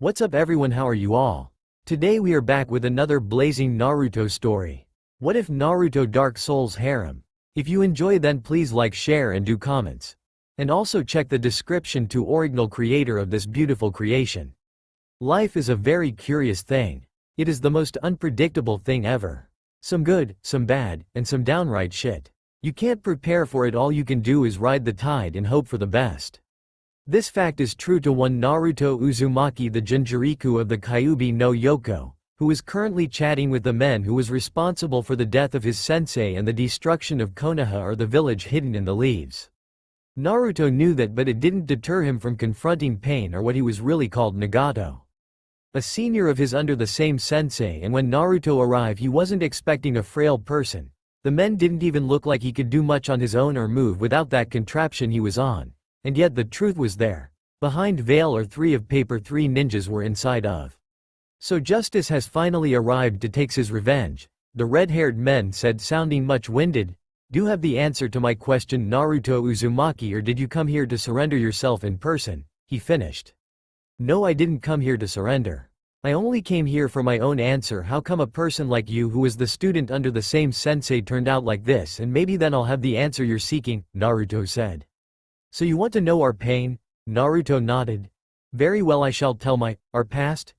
What's up everyone, how are you all? Today we are back with another blazing Naruto story. What if Naruto Dark Souls Harem? If you enjoy then please like, share and do comments. And also check the description to original creator of this beautiful creation. Life is a very curious thing. It is the most unpredictable thing ever. Some good, some bad, and some downright shit. You can't prepare for it, all you can do is ride the tide and hope for the best. This fact is true to one Naruto Uzumaki, the Jinchuriku of the Kyuubi no Yoko, who is currently chatting with the men who was responsible for the death of his sensei and the destruction of Konoha, or the village hidden in the leaves. Naruto knew that, but it didn't deter him from confronting Pain, or what he was really called, Nagato. A senior of his under the same sensei, and when Naruto arrived he wasn't expecting a frail person. The men didn't even look like he could do much on his own or move without that contraption he was on. And yet the truth was there. Behind veil or three of paper, three ninjas were inside of. So justice has finally arrived to take his revenge, the red-haired men said, sounding much winded. Do you have the answer to my question, Naruto Uzumaki, or did you come here to surrender yourself in person? He finished. No, I didn't come here to surrender. I only came here for my own answer. How come a person like you, who is the student under the same sensei, turned out like this? And maybe then I'll have the answer you're seeking, Naruto said. So you want to know our pain? Naruto nodded. Very well, I shall tell our past.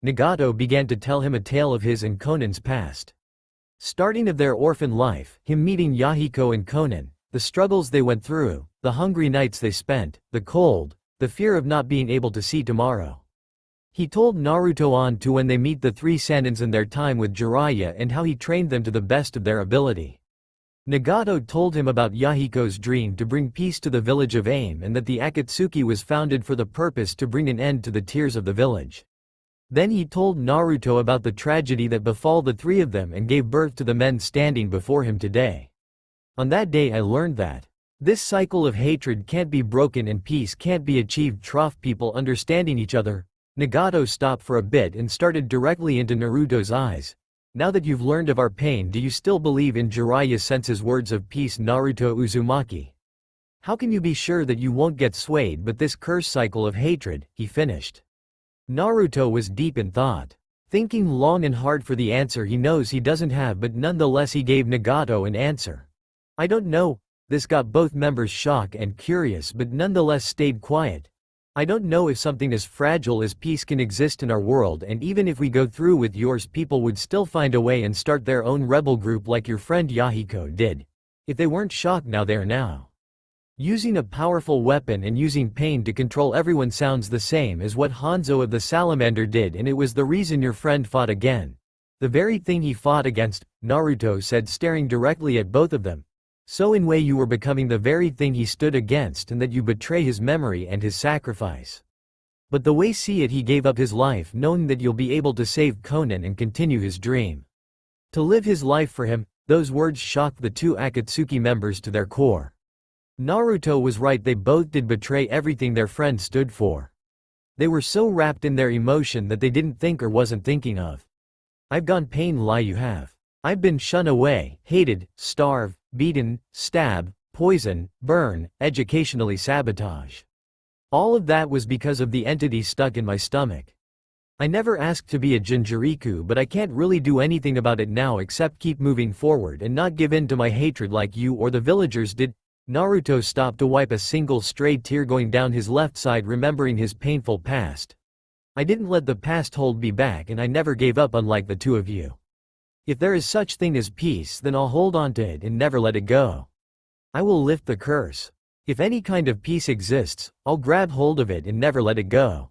Nagato began to tell him a tale of his and Konan's past. Starting of their orphan life, him meeting Yahiko and Konan, the struggles they went through, the hungry nights they spent, the cold, the fear of not being able to see tomorrow. He told Naruto on to when they meet the three Sanins and their time with Jiraiya and how he trained them to the best of their ability. Nagato told him about Yahiko's dream to bring peace to the village of Aim, and that the Akatsuki was founded for the purpose to bring an end to the tears of the village. Then he told Naruto about the tragedy that befall the three of them and gave birth to the men standing before him today. On that day I learned that this cycle of hatred can't be broken and peace can't be achieved. Trough people understanding each other. Nagato stopped for a bit and started directly into Naruto's eyes. Now that you've learned of our pain, do you still believe in Jiraiya Sensei's words of peace, Naruto Uzumaki? How can you be sure that you won't get swayed by this curse cycle of hatred? He finished. Naruto was deep in thought, thinking long and hard for the answer he knows he doesn't have, but nonetheless he gave Nagato an answer. I don't know. This got both members shocked and curious, but nonetheless stayed quiet. I don't know if something as fragile as peace can exist in our world, and even if we go through with yours, people would still find a way and start their own rebel group like your friend Yahiko did. If they weren't shocked, now they're now. Using a powerful weapon and using pain to control everyone sounds the same as what Hanzo of the Salamander did, and it was the reason your friend fought again. The very thing he fought against, Naruto said, staring directly at both of them. So in way you were becoming the very thing he stood against, and that you betray his memory and his sacrifice. But the way see it, he gave up his life knowing that you'll be able to save Konan and continue his dream. To live his life for him. Those words shocked the two Akatsuki members to their core. Naruto was right, they both did betray everything their friend stood for. They were so wrapped in their emotion that they didn't think or wasn't thinking of. I've gone pain, lie you have. I've been shunned away, hated, starved, beaten, stabbed, poison, burn, educationally sabotage. All of that was because of the entity stuck in my stomach. I never asked to be a Jinchuriku, but I can't really do anything about it now except keep moving forward and not give in to my hatred like you or the villagers did. Naruto stopped to wipe a single stray tear going down his left side, remembering his painful past. I didn't let the past hold me back, and I never gave up, unlike the two of you. If there is such thing as peace, then I'll hold on to it and never let it go. I will lift the curse. If any kind of peace exists, I'll grab hold of it and never let it go.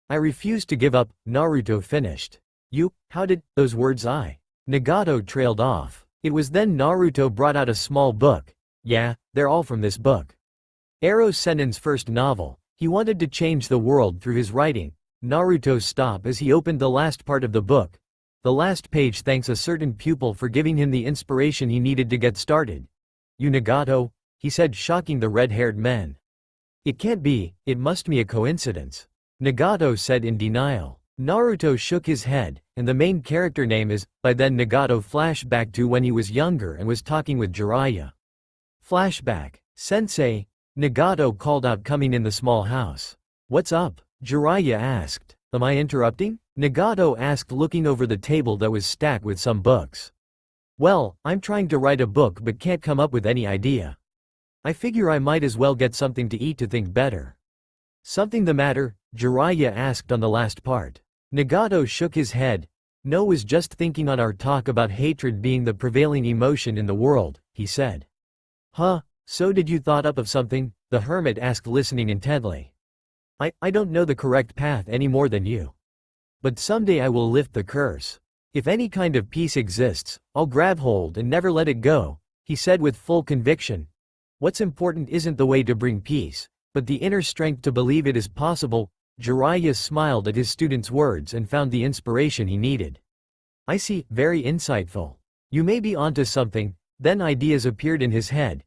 I refuse to give up, Naruto finished. You, how did those words Nagato trailed off. It was then Naruto brought out a small book. Yeah, they're all from this book. Ero Senin's first novel. He wanted to change the world through his writing. Naruto stopped as he opened the last part of the book. The last page thanks a certain pupil for giving him the inspiration he needed to get started. You Nagato? He said, shocking the red-haired men. It can't be, it must be a coincidence. Nagato said in denial. Naruto shook his head, and the main character name is. By then Nagato flashed back to when he was younger and was talking with Jiraiya. Flashback. Sensei, Nagato called out, coming in the small house. What's up? Jiraiya asked. Am I interrupting? Nagato asked, looking over the table that was stacked with some books. Well, I'm trying to write a book but can't come up with any idea. I figure I might as well get something to eat to think better. Something the matter? Jiraiya asked on the last part. Nagato shook his head. No, was just thinking on our talk about hatred being the prevailing emotion in the world, he said. Huh, so did you thought up of something? The hermit asked, listening intently. I don't know the correct path any more than you. But someday I will lift the curse. If any kind of peace exists, I'll grab hold and never let it go, he said with full conviction. What's important isn't the way to bring peace, but the inner strength to believe it is possible. Jiraiya smiled at his student's words and found the inspiration he needed. I see, very insightful. You may be onto something. Then ideas appeared in his head.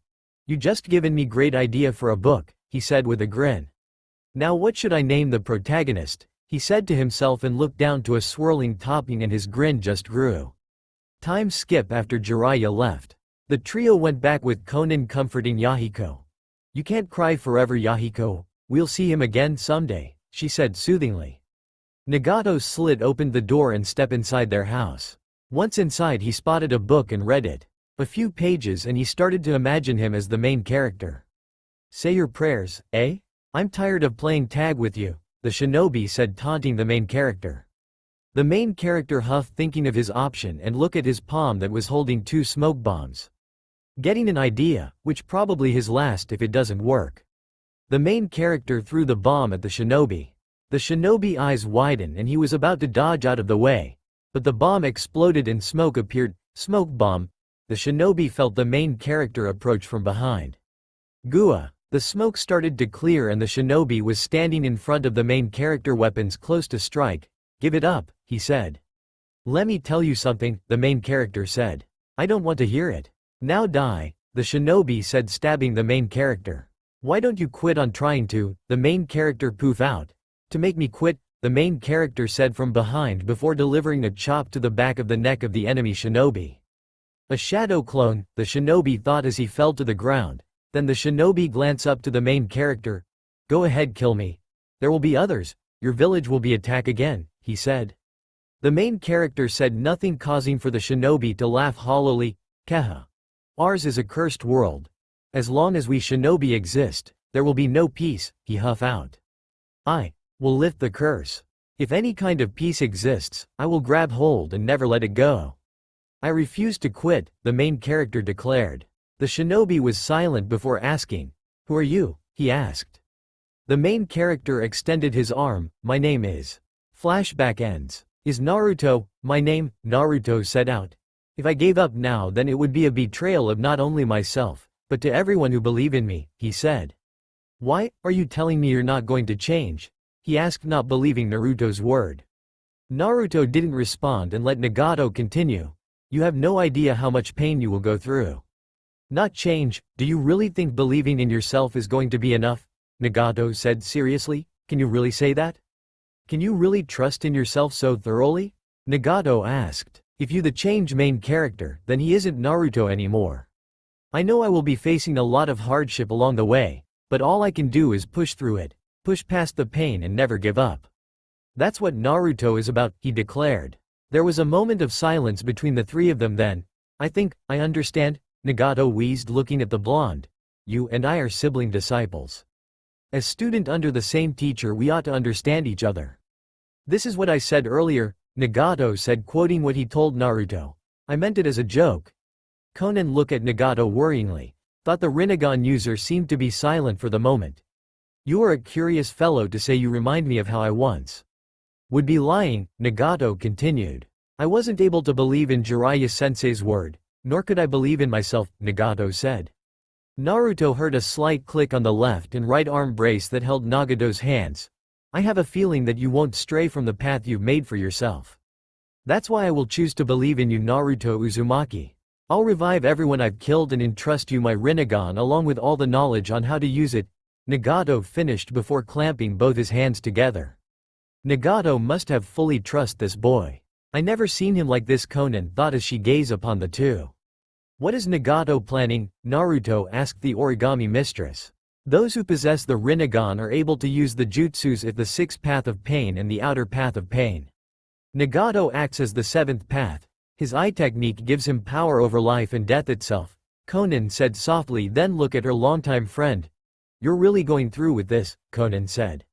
You just given me great idea for a book, he said with a grin. Now what should I name the protagonist? He said to himself and looked down to a swirling topping, and his grin just grew. Time skip after Jiraiya left. The trio went back with Konan comforting Yahiko. You can't cry forever, Yahiko. We'll see him again someday, she said soothingly. Nagato slid open the door and stepped inside their house. Once inside, he spotted a book and read it. A few pages and he started to imagine him as the main character. Say your prayers, eh? I'm tired of playing tag with you, the shinobi said, taunting the main character. The main character huffed, thinking of his option, and looked at his palm that was holding 2 smoke bombs. Getting an idea, which probably his last if it doesn't work. The main character threw the bomb at the shinobi. The shinobi eyes widened and he was about to dodge out of the way. But the bomb exploded and smoke appeared. Smoke bomb. The shinobi felt the main character approach from behind. Gua. The smoke started to clear and the shinobi was standing in front of the main character, weapons close to strike. Give it up, he said. Let me tell you something, the main character said. I don't want to hear it. Now die, the shinobi said, stabbing the main character. Why don't you quit on trying to? The main character poof out. To make me quit, the main character said from behind before delivering a chop to the back of the neck of the enemy shinobi. A shadow clone, the shinobi thought as he fell to the ground. Then the shinobi glanced up to the main character. Go ahead, kill me. There will be others. Your village will be attacked again, he said. The main character said nothing, causing for the shinobi to laugh hollowly. Keha. Ours is a cursed world. As long as we shinobi exist, there will be no peace, he huffed out. I will lift the curse. If any kind of peace exists, I will grab hold and never let it go. I refuse to quit, the main character declared. The shinobi was silent before asking, Who are you? He asked. The main character extended his arm. My name is. Flashback ends. Is Naruto, my name, Naruto said out. If I gave up now, then it would be a betrayal of not only myself, but to everyone who believe in me, he said. Why, are you telling me you're not going to change? He asked, not believing Naruto's word. Naruto didn't respond and let Nagato continue. You have no idea how much pain you will go through. Not change? Do you really think believing in yourself is going to be enough? Nagato said seriously. Can you really say that? Can you really trust in yourself so thoroughly? Nagato asked. If you the change main character, then he isn't Naruto anymore. I know I will be facing a lot of hardship along the way, but all I can do is push through it. Push past the pain and never give up. That's what Naruto is about, he declared. There was a moment of silence between the three of them. Then, I think, I understand, Nagato wheezed, looking at the blonde. You and I are sibling disciples. As student under the same teacher, we ought to understand each other. This is what I said earlier, Nagato said, quoting what he told Naruto. I meant it as a joke. Konan looked at Nagato worryingly. Thought the Rinnegan user seemed to be silent for the moment. You are a curious fellow to say you remind me of how I once would be lying, Nagato continued. I wasn't able to believe in Jiraiya-sensei's word, nor could I believe in myself, Nagato said. Naruto heard a slight click on the left and right arm brace that held Nagato's hands. I have a feeling that you won't stray from the path you've made for yourself. That's why I will choose to believe in you, Naruto Uzumaki. I'll revive everyone I've killed and entrust you my Rinnegan along with all the knowledge on how to use it, Nagato finished before clamping both his hands together. Nagato must have fully trust this boy. I never seen him like this, Konan thought as she gazed upon the two. What is Nagato planning? Naruto asked the origami mistress. Those who possess the Rinnegan are able to use the jutsus at the sixth path of pain and the outer path of pain. Nagato acts as the seventh path. His eye technique gives him power over life and death itself, Conan said softly, then look at her longtime friend. You're really going through with this, Conan said.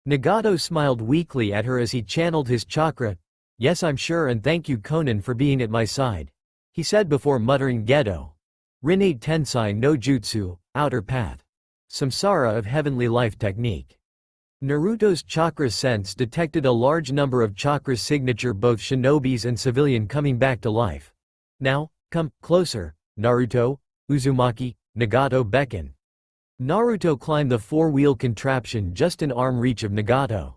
Nagato smiled weakly at her as he channeled his chakra. Yes, I'm sure, and thank you Conan for being at my side, he said before muttering Gedo. Rinne Tensai no Jutsu, outer path. Samsara of heavenly life technique. Naruto's chakra sense detected a large number of chakra signature, both shinobis and civilian, coming back to life. Now, come closer, Naruto, Uzumaki, Nagato beckoned. Naruto climbed the four-wheel contraption just in arm reach of Nagato.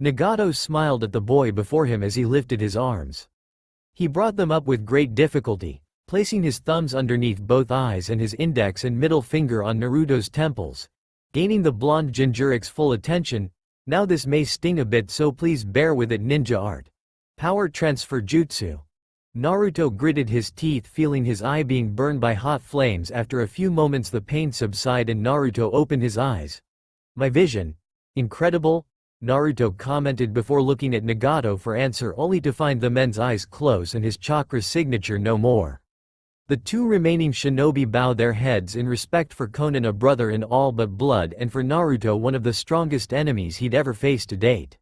Nagato smiled at the boy before him as he lifted his arms. He brought them up with great difficulty, placing his thumbs underneath both eyes and his index and middle finger on Naruto's temples, gaining the blonde Jinchurik's full attention. Now this may sting a bit, so please bear with it. Ninja art. Power transfer jutsu. Naruto gritted his teeth, feeling his eye being burned by hot flames. After a few moments the pain subsided and Naruto opened his eyes. My vision. Incredible, Naruto commented before looking at Nagato for answer, only to find the man's eyes close and his chakra signature no more. The two remaining shinobi bowed their heads in respect for Conan, a brother in all but blood, and for Naruto, one of the strongest enemies he'd ever faced to date.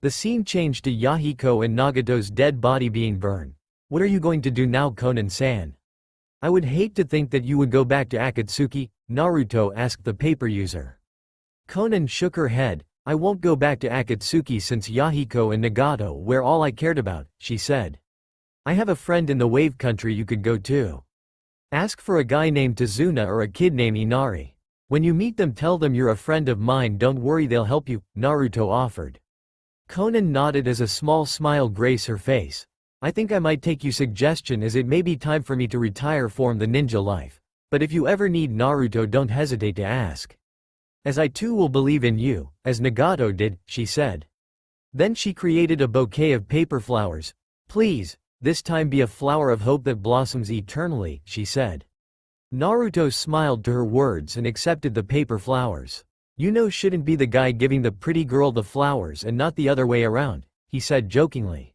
The scene changed to Yahiko and Nagato's dead body being burned. What are you going to do now, Conan-san? I would hate to think that you would go back to Akatsuki, Naruto asked the paper user. Conan shook her head. I won't go back to Akatsuki since Yahiko and Nagato were all I cared about, she said. I have a friend in the wave country you could go to. Ask for a guy named Tazuna or a kid named Inari. When you meet them tell them you're a friend of mine, don't worry, they'll help you, Naruto offered. Conan nodded as a small smile graced her face. I think I might take your suggestion, as it may be time for me to retire from the ninja life. But if you ever need Naruto, don't hesitate to ask. As I too will believe in you, as Nagato did, she said. Then she created a bouquet of paper flowers. Please, this time be a flower of hope that blossoms eternally, she said. Naruto smiled to her words and accepted the paper flowers. You know, shouldn't be the guy giving the pretty girl the flowers and not the other way around, he said jokingly.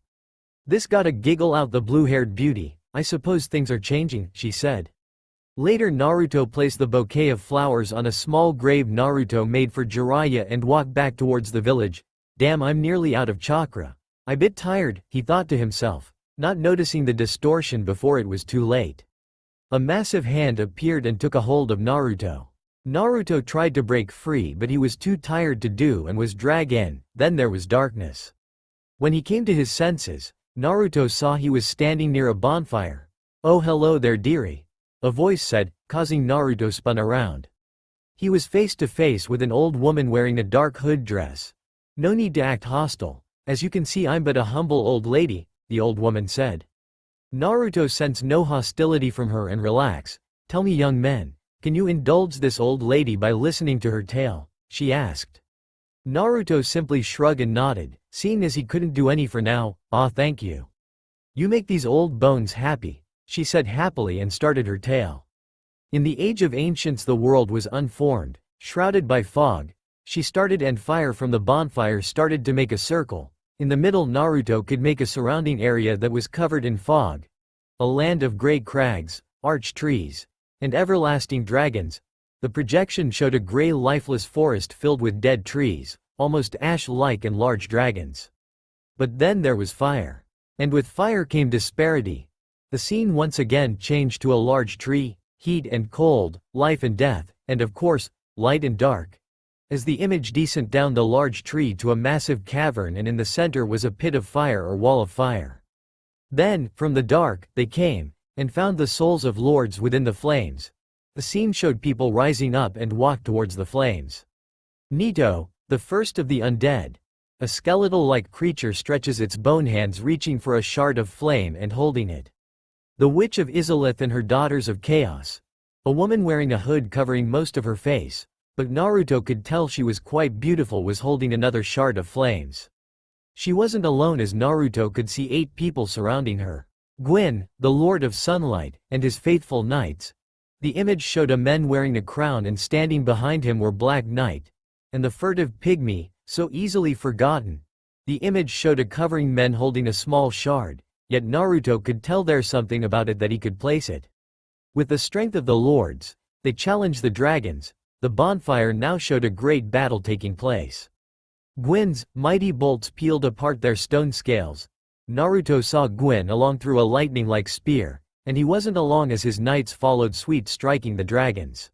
This got a giggle out the blue-haired beauty. I suppose things are changing, she said. Later Naruto placed the bouquet of flowers on a small grave Naruto made for Jiraiya and walked back towards the village. Damn, I'm nearly out of chakra. I bit tired, he thought to himself, not noticing the distortion before it was too late. A massive hand appeared and took a hold of Naruto. Naruto tried to break free, but he was too tired to do and was dragged in. Then there was darkness. When he came to his senses, Naruto saw he was standing near a bonfire. Oh, hello there, dearie, a voice said, causing Naruto spun around. He was face to face with an old woman wearing a dark hood dress. No need to act hostile. As you can see, I'm but a humble old lady, the old woman said. Naruto sensed no hostility from her and relaxed. Tell me, young man, can you indulge this old lady by listening to her tale? She asked. Naruto simply shrugged and nodded, seeing as he couldn't do any for now. Ah, thank you. You make these old bones happy, she said happily and started her tale. In the age of ancients the world was unformed, shrouded by fog. She started and fire from the bonfire started to make a circle. In the middle Naruto could make a surrounding area that was covered in fog. A land of grey crags, arched trees, and everlasting dragons. The projection showed a grey lifeless forest filled with dead trees, almost ash-like, and large dragons. But then there was fire. And with fire came disparity. The scene once again changed to a large tree, heat and cold, life and death, and of course, light and dark. As the image descent down the large tree to a massive cavern, and in the center was a pit of fire or wall of fire. Then, from the dark, they came, and found the souls of lords within the flames. The scene showed people rising up and walked towards the flames. Nito, the first of the undead. A skeletal-like creature stretches its bone hands reaching for a shard of flame and holding it. The Witch of Izalith and her Daughters of Chaos. A woman wearing a hood covering most of her face, but Naruto could tell she was quite beautiful, was holding another shard of flames. She wasn't alone, as Naruto could see 8 people surrounding her. Gwyn, the Lord of Sunlight, and his faithful knights. The image showed a man wearing a crown and standing behind him were Black Knight and the furtive pygmy, so easily forgotten. The image showed a covering men holding a small shard, yet Naruto could tell there's something about it that he could place it. With the strength of the lords, they challenged the dragons. The bonfire now showed a great battle taking place. Gwyn's mighty bolts peeled apart their stone scales. Naruto saw Gwyn along through a lightning-like spear, and he wasn't along as his knights followed suit striking the dragons.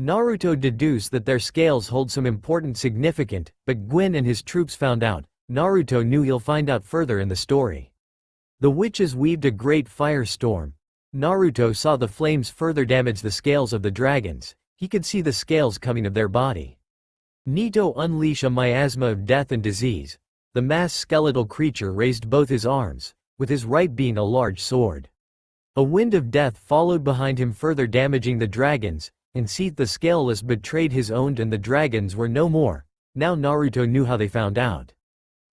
Naruto deduced that their scales hold some important significance, but Gwyn and his troops found out. Naruto knew he'll find out further in the story. The witches weaved a great firestorm. Naruto saw the flames further damage the scales of the dragons. He could see the scales coming of their body. Nito unleashed a miasma of death and disease. The masked skeletal creature raised both his arms, with his right being a large sword. A wind of death followed behind him further damaging the dragons, and Seath the Scaleless betrayed his own and the dragons were no more. Now Naruto knew how they found out.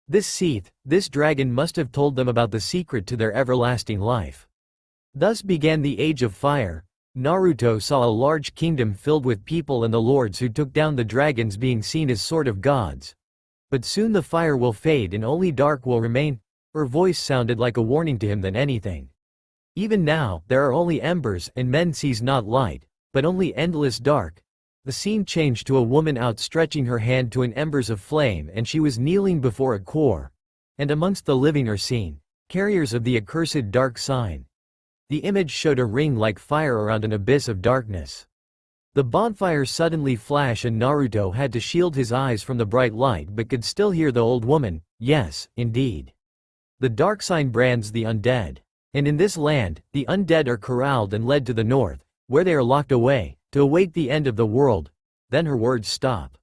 This Seath, this dragon must have told them about the secret to their everlasting life. Thus began the Age of Fire. Naruto saw a large kingdom filled with people and the lords who took down the dragons being seen as sort of gods. But soon the fire will fade and only dark will remain. Her voice sounded like a warning to him than anything. Even now, there are only embers and men sees not light, but only endless dark. The scene changed to a woman outstretching her hand to an embers of flame and she was kneeling before a core. And amongst the living are seen, carriers of the accursed dark sign. The image showed a ring like fire around an abyss of darkness. The bonfire suddenly flashed and Naruto had to shield his eyes from the bright light but could still hear the old woman. Yes, indeed. The dark sign brands the undead. And in this land, the undead are corralled and led to the north, where they are locked away, to await the end of the world. Then her words stop.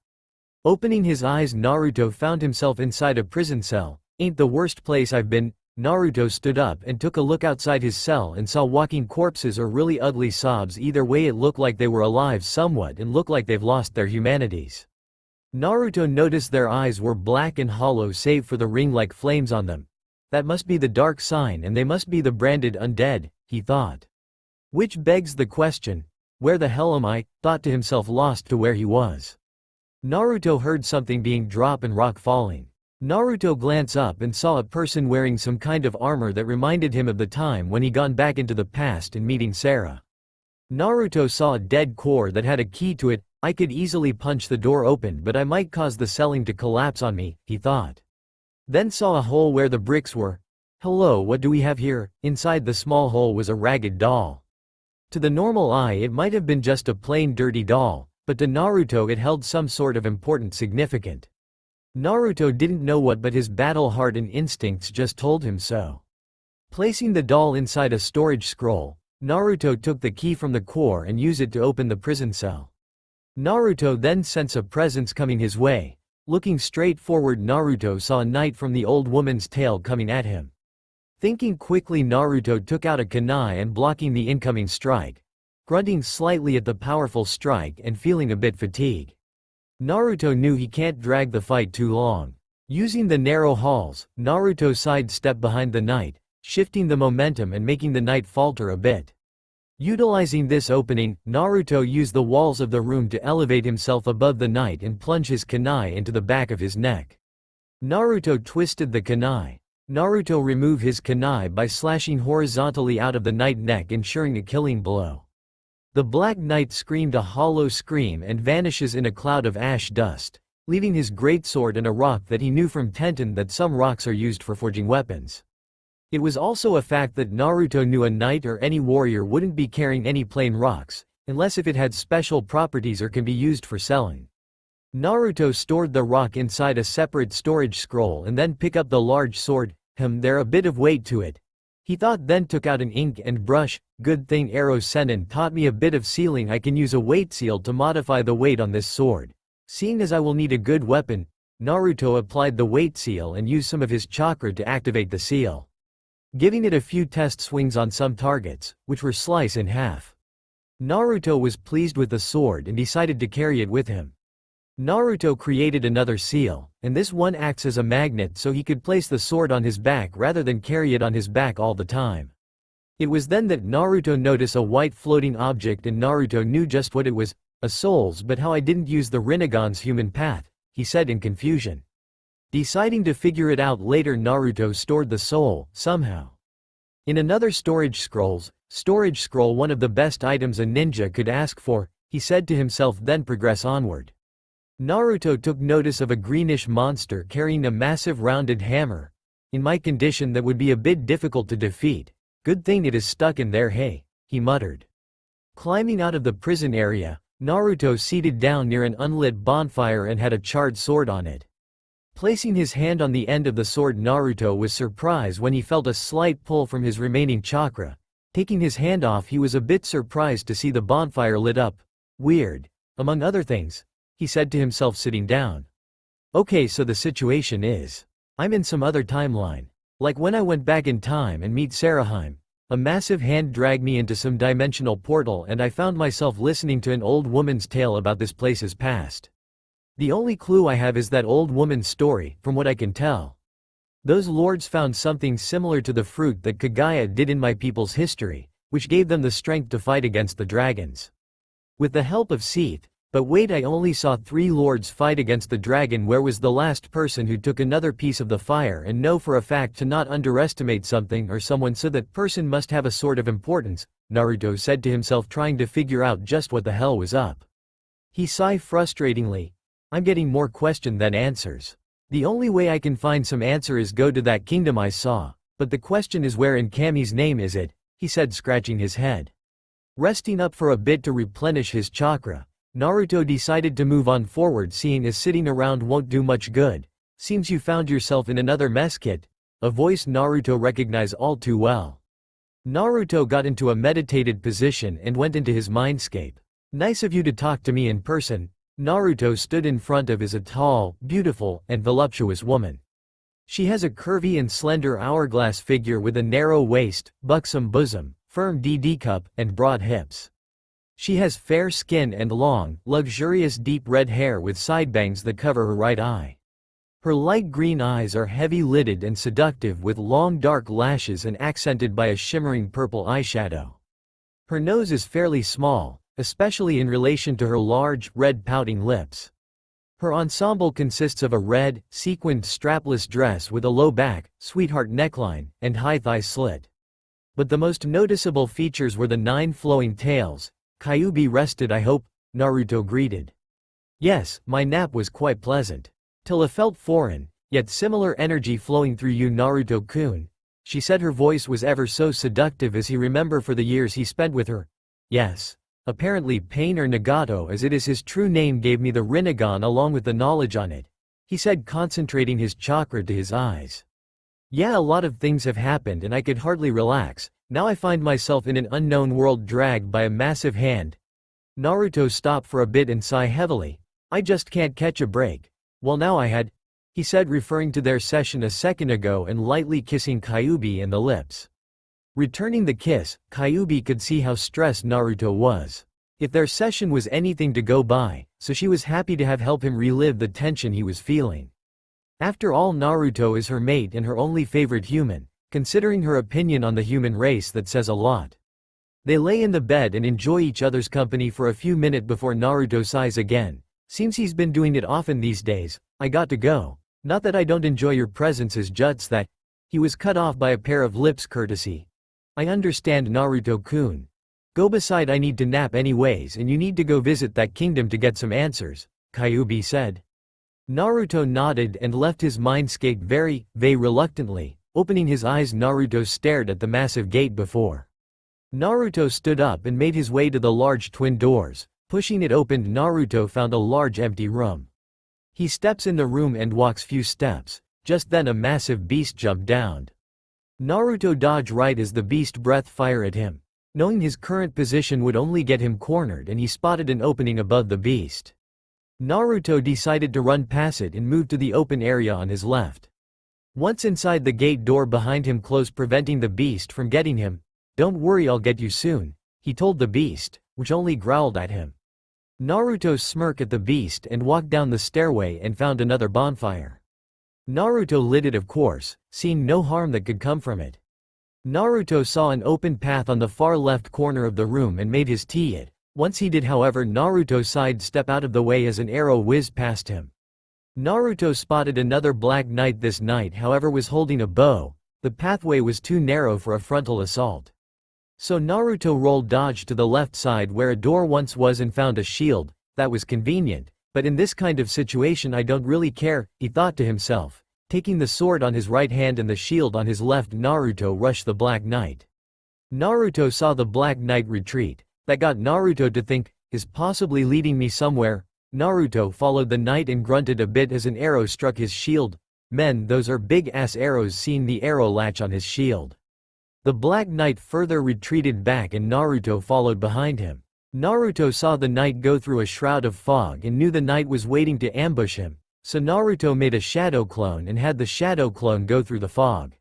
Opening his eyes, Naruto found himself inside a prison cell. Ain't the worst place I've been. Naruto stood up and took a look outside his cell and saw walking corpses or really ugly sobs. Either way it looked like they were alive somewhat and looked like they've lost their humanities. Naruto noticed their eyes were black and hollow save for the ring-like flames on them. That must be the dark sign and they must be the branded undead, he thought. Which begs the question, where the hell am I? Thought to himself, lost to where he was. Naruto heard something being dropped and rock falling. Naruto glanced up and saw a person wearing some kind of armor that reminded him of the time when he gone back into the past and meeting Sarah. Naruto saw a dead core that had a key to it. I could easily punch the door open but I might cause the ceiling to collapse on me, he thought. Then saw a hole where the bricks were. Hello, what do we have here? Inside the small hole was a ragged doll. To the normal eye it might have been just a plain dirty doll, but to Naruto it held some sort of important significance. Naruto didn't know what, but his battle heart and instincts just told him so. Placing the doll inside a storage scroll, Naruto took the key from the core and used it to open the prison cell. Naruto then sensed a presence coming his way. Looking straight forward, Naruto saw a knight from the old woman's tale coming at him. Thinking quickly, Naruto took out a kunai and blocking the incoming strike. Grunting slightly at the powerful strike and feeling a bit fatigued. Naruto knew he can't drag the fight too long. Using the narrow halls, Naruto sidestepped behind the knight, shifting the momentum and making the knight falter a bit. Utilizing this opening, Naruto used the walls of the room to elevate himself above the knight and plunge his kunai into the back of his neck. Naruto twisted the kunai. Naruto removed his kunai by slashing horizontally out of the knight neck, ensuring a killing blow. The Black Knight screamed a hollow scream and vanishes in a cloud of ash dust, leaving his greatsword and a rock that he knew from Tenten that some rocks are used for forging weapons. It was also a fact that Naruto knew a knight or any warrior wouldn't be carrying any plain rocks, unless if it had special properties or can be used for selling. Naruto stored the rock inside a separate storage scroll and then pick up the large sword. There a bit of weight to it. He thought, then took out an ink and brush. Good thing Arrow Sennin taught me a bit of sealing. I can use a weight seal to modify the weight on this sword. Seeing as I will need a good weapon, Naruto applied the weight seal and used some of his chakra to activate the seal. Giving it a few test swings on some targets, which were sliced in half. Naruto was pleased with the sword and decided to carry it with him. Naruto created another seal, and this one acts as a magnet so he could place the sword on his back rather than carry it on his back all the time. It was then that Naruto noticed a white floating object and Naruto knew just what it was, a soul's, but how I didn't use the Rinnegan's human path, he said in confusion. Deciding to figure it out later, Naruto stored the soul, somehow. In another storage scroll, one of the best items a ninja could ask for, he said to himself, then progress onward. Naruto took notice of a greenish monster carrying a massive rounded hammer. In my condition that would be a bit difficult to defeat. Good thing it is stuck in there, hey, he muttered. Climbing out of the prison area, Naruto seated down near an unlit bonfire and had a charred sword on it. Placing his hand on the end of the sword, Naruto was surprised when he felt a slight pull from his remaining chakra. Taking his hand off, he was a bit surprised to see the bonfire lit up. Weird. Among other things, he said to himself sitting down. Okay, so the situation is, I'm in some other timeline. Like when I went back in time and meet Saraheim. A massive hand dragged me into some dimensional portal and I found myself listening to an old woman's tale about this place's past. The only clue I have is that old woman's story, from what I can tell. Those lords found something similar to the fruit that Kagaya did in my people's history, which gave them the strength to fight against the dragons. With the help of Seath. But wait, I only saw 3 lords fight against the dragon. Where was the last person who took another piece of the fire? And know for a fact to not underestimate something or someone, so that person must have a sort of importance, Naruto said to himself, trying to figure out just what the hell was up. He sighed frustratingly. I'm getting more question than answers. The only way I can find some answer is go to that kingdom I saw, but the question is where in Kami's name is it, he said, scratching his head. Resting up for a bit to replenish his chakra, Naruto decided to move on forward, seeing as sitting around won't do much good. Seems you found yourself in another mess kit, a voice Naruto recognized all too well. Naruto got into a meditated position and went into his mindscape. Nice of you to talk to me in person. Naruto stood in front of a tall, beautiful, and voluptuous woman. She has a curvy and slender hourglass figure with a narrow waist, buxom bosom, firm DD cup, and broad hips. She has fair skin and long, luxurious deep red hair with sidebangs that cover her right eye. Her light green eyes are heavy-lidded and seductive with long dark lashes and accented by a shimmering purple eyeshadow. Her nose is fairly small, especially in relation to her large, red pouting lips. Her ensemble consists of a red, sequined strapless dress with a low back, sweetheart neckline, and high thigh slit. But the most noticeable features were the 9 flowing tails. Kyuubi rested, I hope, Naruto greeted. Yes, my nap was quite pleasant. Till it felt foreign, yet similar energy flowing through you, Naruto-kun. She said, her voice was ever so seductive as he remembered for the years he spent with her. Yes. Apparently Pain or Nagato, as it is his true name, gave me the Rinnegan along with the knowledge on it, he said, concentrating his chakra to his eyes. Yeah, a lot of things have happened and I could hardly relax. Now I find myself in an unknown world dragged by a massive hand. Naruto stopped for a bit and sighed heavily. I just can't catch a break. Well, now I had, he said, referring to their session a second ago and lightly kissing Kyuubi in the lips. Returning the kiss, Kyuubi could see how stressed Naruto was. If their session was anything to go by, so she was happy to have helped him relive the tension he was feeling. After all, Naruto is her mate and her only favorite human. Considering her opinion on the human race, that says a lot. They lay in the bed and enjoy each other's company for a few minutes before Naruto sighs again. Seems he's been doing it often these days. I got to go. Not that I don't enjoy your presence, is just that. He was cut off by a pair of lips. Courtesy. I understand, Naruto-kun. Go, beside I need to nap anyways and you need to go visit that kingdom to get some answers, Kyuubi said. Naruto nodded and left his mindscape very reluctantly. Opening his eyes, Naruto stared at the massive gate before. Naruto stood up and made his way to the large twin doors. Pushing it open, Naruto found a large empty room. He steps in the room and walks few steps. Just then a massive beast jumped down. Naruto dodged right as the beast breathed fire at him. Knowing his current position would only get him cornered, and he spotted an opening above the beast. Naruto decided to run past it and move to the open area on his left. Once inside, the gate door behind him closed, preventing the beast from getting him. Don't worry, I'll get you soon, he told the beast, which only growled at him. Naruto smirked at the beast and walked down the stairway and found another bonfire. Naruto lit it, of course, seeing no harm that could come from it. Naruto saw an open path on the far left corner of the room and made his it. Once he did, however, Naruto sidestepped out of the way as an arrow whizzed past him. Naruto spotted another Black Knight. This knight, however, was holding a bow. The pathway was too narrow for a frontal assault. So Naruto rolled dodge to the left side where a door once was and found a shield. That was convenient, but in this kind of situation I don't really care, he thought to himself. Taking the sword on his right hand and the shield on his left, Naruto rushed the Black Knight. Naruto saw the Black Knight retreat. That got Naruto to think, is possibly leading me somewhere. Naruto followed the knight and grunted a bit as an arrow struck his shield. Men, those are big-ass arrows. Seeing the arrow latch on his shield, the Black Knight further retreated back and Naruto followed behind him. Naruto saw the knight go through a shroud of fog and knew the knight was waiting to ambush him, so Naruto made a shadow clone and had the shadow clone go through the fog,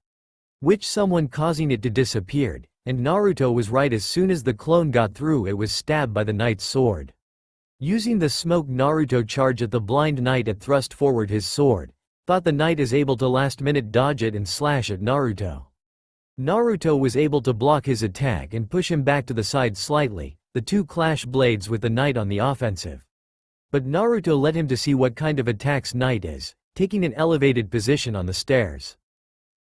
which someone causing it to disappeared, and Naruto was right. As soon as the clone got through, it was stabbed by the knight's sword. Using the smoke, Naruto charged at the blind knight and thrust forward his sword. Thought the knight is able to last minute dodge it and slash at Naruto. Naruto was able to block his attack and push him back to the side slightly. The two clash blades with the knight on the offensive. But Naruto let him to see what kind of attacks knight is, taking an elevated position on the stairs.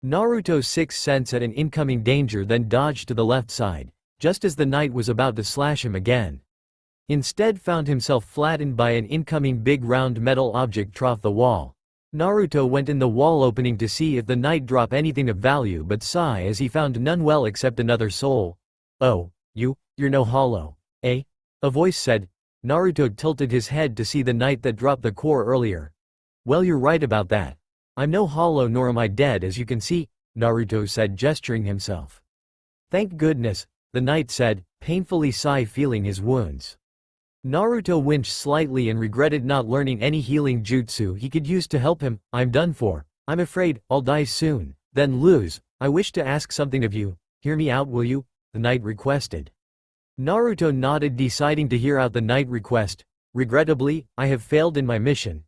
Naruto's sixth sense at an incoming danger, then dodged to the left side, just as the knight was about to slash him again. Instead found himself flattened by an incoming big round metal object trough the wall. Naruto went in the wall opening to see if the knight drop anything of value, but sigh as he found none, well except another soul. Oh, you're no hollow, eh? A voice said. Naruto tilted his head to see the knight that dropped the core earlier. Well, you're right about that. I'm no hollow nor am I dead, as you can see, Naruto said, gesturing himself. Thank goodness, the knight said, painfully sigh feeling his wounds. Naruto winced slightly and regretted not learning any healing jutsu he could use to help him. I'm done for. I'm afraid I'll die soon, then lose. I wish to ask something of you. Hear me out, will you? The knight requested. Naruto nodded, deciding to hear out the knight request. Regrettably, I have failed in my mission.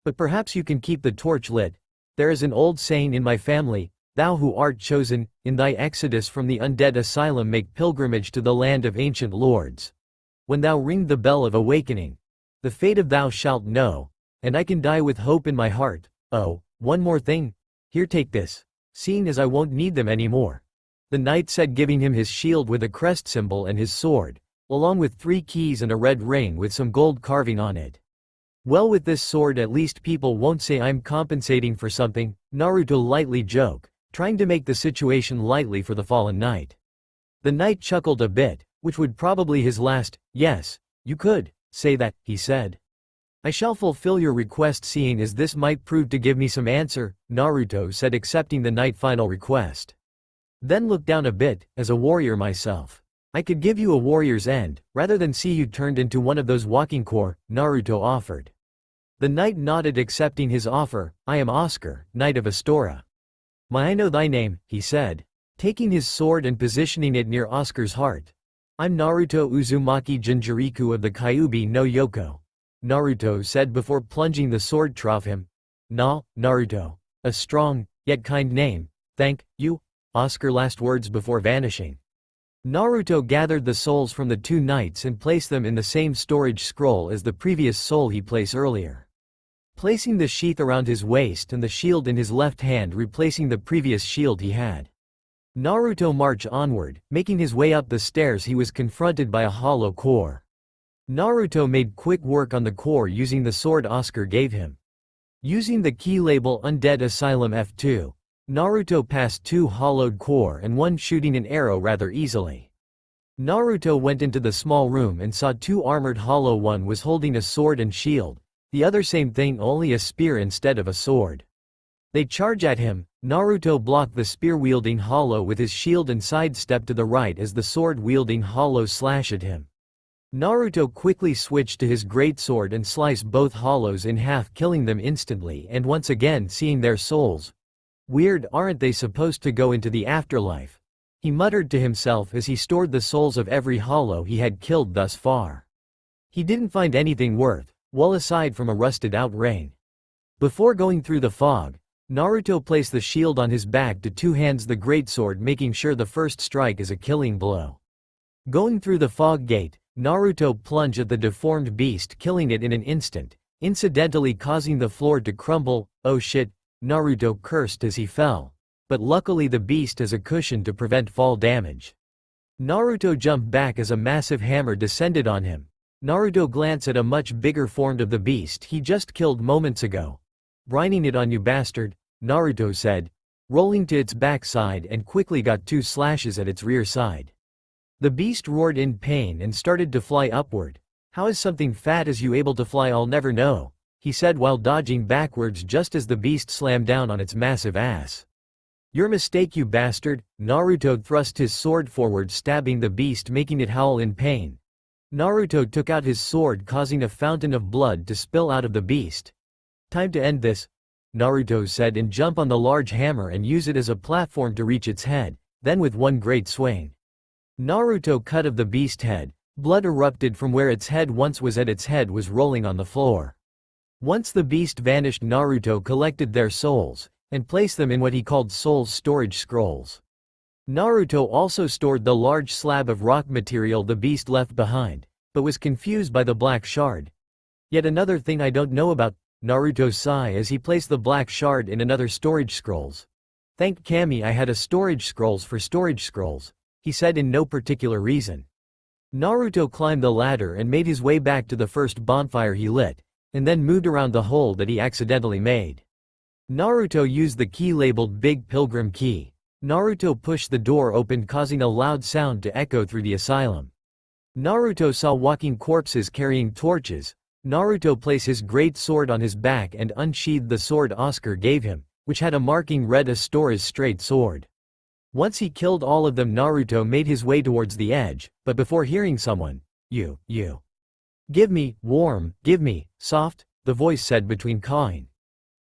But perhaps you can keep the torch lit. There is an old saying in my family, thou who art chosen, in thy exodus from the undead asylum make pilgrimage to the land of ancient lords. When thou ring the bell of awakening, the fate of thou shalt know, and I can die with hope in my heart. Oh, one more thing. Here, take this, seeing as I won't need them anymore. The knight said, giving him his shield with a crest symbol and his sword, along with 3 keys and a red ring with some gold carving on it. Well, with this sword at least people won't say I'm compensating for something, Naruto lightly joked, trying to make the situation lightly for the fallen knight. The knight chuckled a bit, which would probably his last. Yes, you could say that, he said. I shall fulfill your request, seeing as this might prove to give me some answer, Naruto said, accepting the knight's final request. Then looked down a bit. As a warrior myself, I could give you a warrior's end, rather than see you turned into one of those walking core, Naruto offered. The knight nodded, accepting his offer. I am Oscar, knight of Astora. May I know thy name, he said, taking his sword and positioning it near Oscar's heart. I'm Naruto Uzumaki Jinjuriku of the Kyuubi no Yoko, Naruto said before plunging the sword trough him. Naruto. A strong, yet kind name. Thank you, Oscar, last words before vanishing. Naruto gathered the souls from the 2 knights and placed them in the same storage scroll as the previous soul he placed earlier. Placing the sheath around his waist and the shield in his left hand, replacing the previous shield he had. Naruto marched onward. Making his way up the stairs, he was confronted by a hollow core. Naruto made quick work on the core using the sword Oscar gave him. Using the key label Undead Asylum F2, Naruto passed 2 hollowed core and 1 shooting an arrow rather easily. Naruto went into the small room and saw 2 armored hollow. One was holding a sword and shield, the other same thing, only a spear instead of a sword. They charge at him. Naruto blocked the spear-wielding hollow with his shield and sidestepped to the right as the sword-wielding hollow slashed at him. Naruto quickly switched to his greatsword and sliced both hollows in half, killing them instantly and once again seeing their souls. Weird, aren't they supposed to go into the afterlife? He muttered to himself as he stored the souls of every hollow he had killed thus far. He didn't find anything worth, well aside from a rusted-out ring. Before going through the fog, Naruto placed the shield on his back to two hands the greatsword, making sure the first strike is a killing blow. Going through the fog gate, Naruto plunged at the deformed beast, killing it in an instant, incidentally causing the floor to crumble. Oh shit, Naruto cursed as he fell. But luckily the beast has a cushion to prevent fall damage. Naruto jumped back as a massive hammer descended on him. Naruto glanced at a much bigger form of the beast he just killed moments ago. "Brining it on you bastard," Naruto said, rolling to its backside and quickly got 2 slashes at its rear side. The beast roared in pain and started to fly upward. "How is something fat as you able to fly? I'll never know," he said while dodging backwards just as the beast slammed down on its massive ass. "Your mistake, you bastard." Naruto thrust his sword forward, stabbing the beast, making it howl in pain. Naruto took out his sword, causing a fountain of blood to spill out of the beast. "Time to end this," Naruto said, and jump on the large hammer and use it as a platform to reach its head. Then with one great swing, Naruto cut of the beast's head. Blood erupted from where its head once was, at its head was rolling on the floor. Once the beast vanished, Naruto collected their souls and placed them in what he called souls storage scrolls. Naruto also stored the large slab of rock material the beast left behind, but was confused by the black shard. "Yet another thing I don't know about," Naruto sighed as he placed the black shard in another storage scrolls. "Thank Kami I had a storage scrolls for storage scrolls," he said in no particular reason. Naruto climbed the ladder and made his way back to the first bonfire he lit, and then moved around the hole that he accidentally made. Naruto used the key labeled Big Pilgrim Key. Naruto pushed the door open, causing a loud sound to echo through the asylum. Naruto saw walking corpses carrying torches. Naruto placed his great sword on his back and unsheathed the sword Oscar gave him, which had a marking read Astora's straight sword. Once he killed all of them, Naruto made his way towards the edge, but before hearing someone, You. Give me, warm, give me, soft," the voice said between cawing.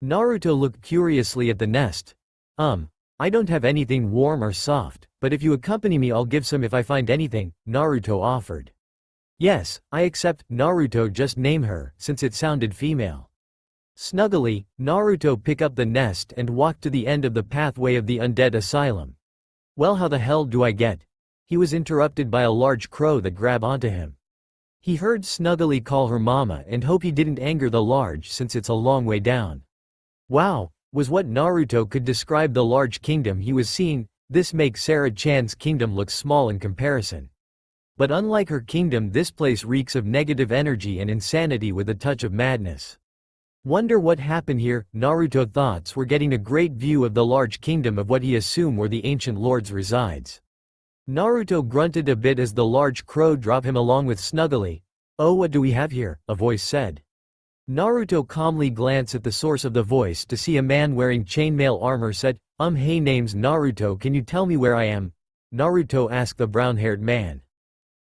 Naruto looked curiously at the nest. I don't have anything warm or soft, but if you accompany me I'll give some if I find anything," Naruto offered. "Yes, I accept," Naruto just name her, since it sounded female. Snuggly, Naruto picked up the nest and walked to the end of the pathway of the undead asylum. "Well, how the hell do I get?" He was interrupted by a large crow that grabbed onto him. He heard Snuggly call her mama and hope he didn't anger the large since it's a long way down. Wow, was what Naruto could describe the large kingdom he was seeing. This makes Sarah-chan's kingdom look small in comparison. But unlike her kingdom, this place reeks of negative energy and insanity with a touch of madness. Wonder what happened here. Naruto thoughts were getting a great view of the large kingdom of what he assumed were the ancient lords resides. Naruto grunted a bit as the large crow dropped him along with Snuggly. "Oh, what do we have here?" a voice said. Naruto calmly glanced at the source of the voice to see a man wearing chainmail armor said, Hey, name's Naruto, can you tell me where I am?" Naruto asked the brown-haired man.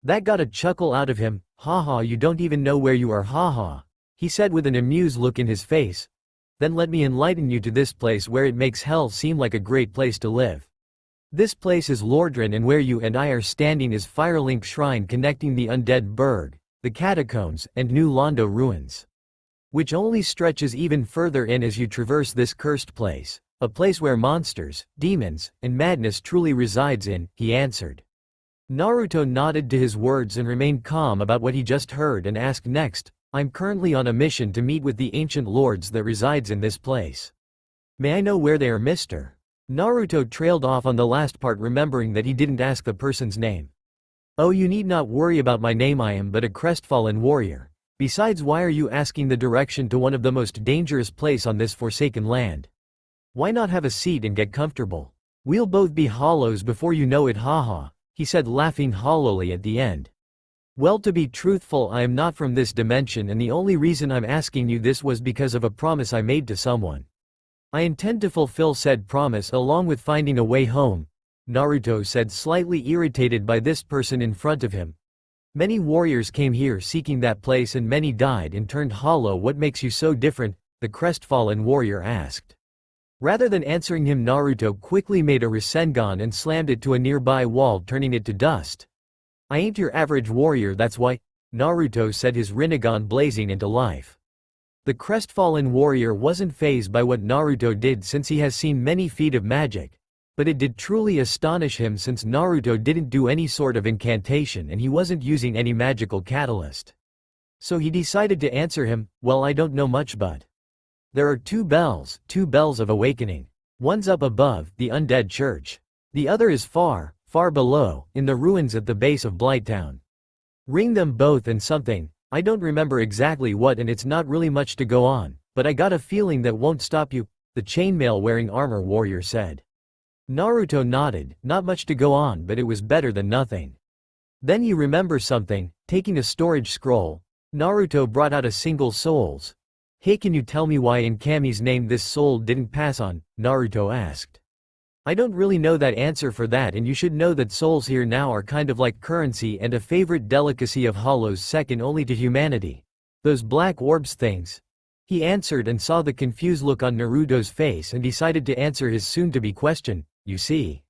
That got a chuckle out of him. "Haha, you don't even know where you are, haha," he said with an amused look in his face. "Then let me enlighten you to this place where it makes hell seem like a great place to live. This place is Lordran, and where you and I are standing is Firelink Shrine, connecting the Undead Burg, the Catacombs, and New Londo ruins, which only stretches even further in as you traverse this cursed place, a place where monsters, demons, and madness truly resides in," he answered. Naruto nodded to his words and remained calm about what he just heard and asked next, "I'm currently on a mission to meet with the ancient lords that resides in this place. May I know where they are, Mr.?" Naruto trailed off on the last part, remembering that he didn't ask the person's name. "Oh, you need not worry about my name, I am but a crestfallen warrior. Besides, why are you asking the direction to one of the most dangerous place on this forsaken land? Why not have a seat and get comfortable? We'll both be hollows before you know it, haha," he said, laughing hollowly at the end. "Well, to be truthful, I am not from this dimension, and the only reason I'm asking you this was because of a promise I made to someone. I intend to fulfill said promise along with finding a way home," Naruto said, slightly irritated by this person in front of him. "Many warriors came here seeking that place and many died and turned hollow. What makes you so different?" the crestfallen warrior asked. Rather than answering him, Naruto quickly made a Rasengan and slammed it to a nearby wall, turning it to dust. "I ain't your average warrior, that's why," Naruto said, his Rinnegan blazing into life. The crestfallen warrior wasn't fazed by what Naruto did since he has seen many feats of magic, but it did truly astonish him since Naruto didn't do any sort of incantation and he wasn't using any magical catalyst. So he decided to answer him, well, I don't know much, but there are two bells of awakening. One's up above, the undead church. The other is far, far below, in the ruins at the base of Blighttown. Ring them both and something, I don't remember exactly what, and it's not really much to go on, but I got a feeling that won't stop you, the chainmail wearing armor warrior said. Naruto nodded, not much to go on, but it was better than nothing. Then he remembered something. Taking a storage scroll, Naruto brought out a single souls. Hey, can you tell me why in Kami's name this soul didn't pass on? Naruto asked. I don't really know that answer for that, and you should know that souls here now are kind of like currency and a favorite delicacy of hollows second only to humanity. Those black orbs things. He answered and saw the confused look on Naruto's face and decided to answer his soon-to-be question. You see,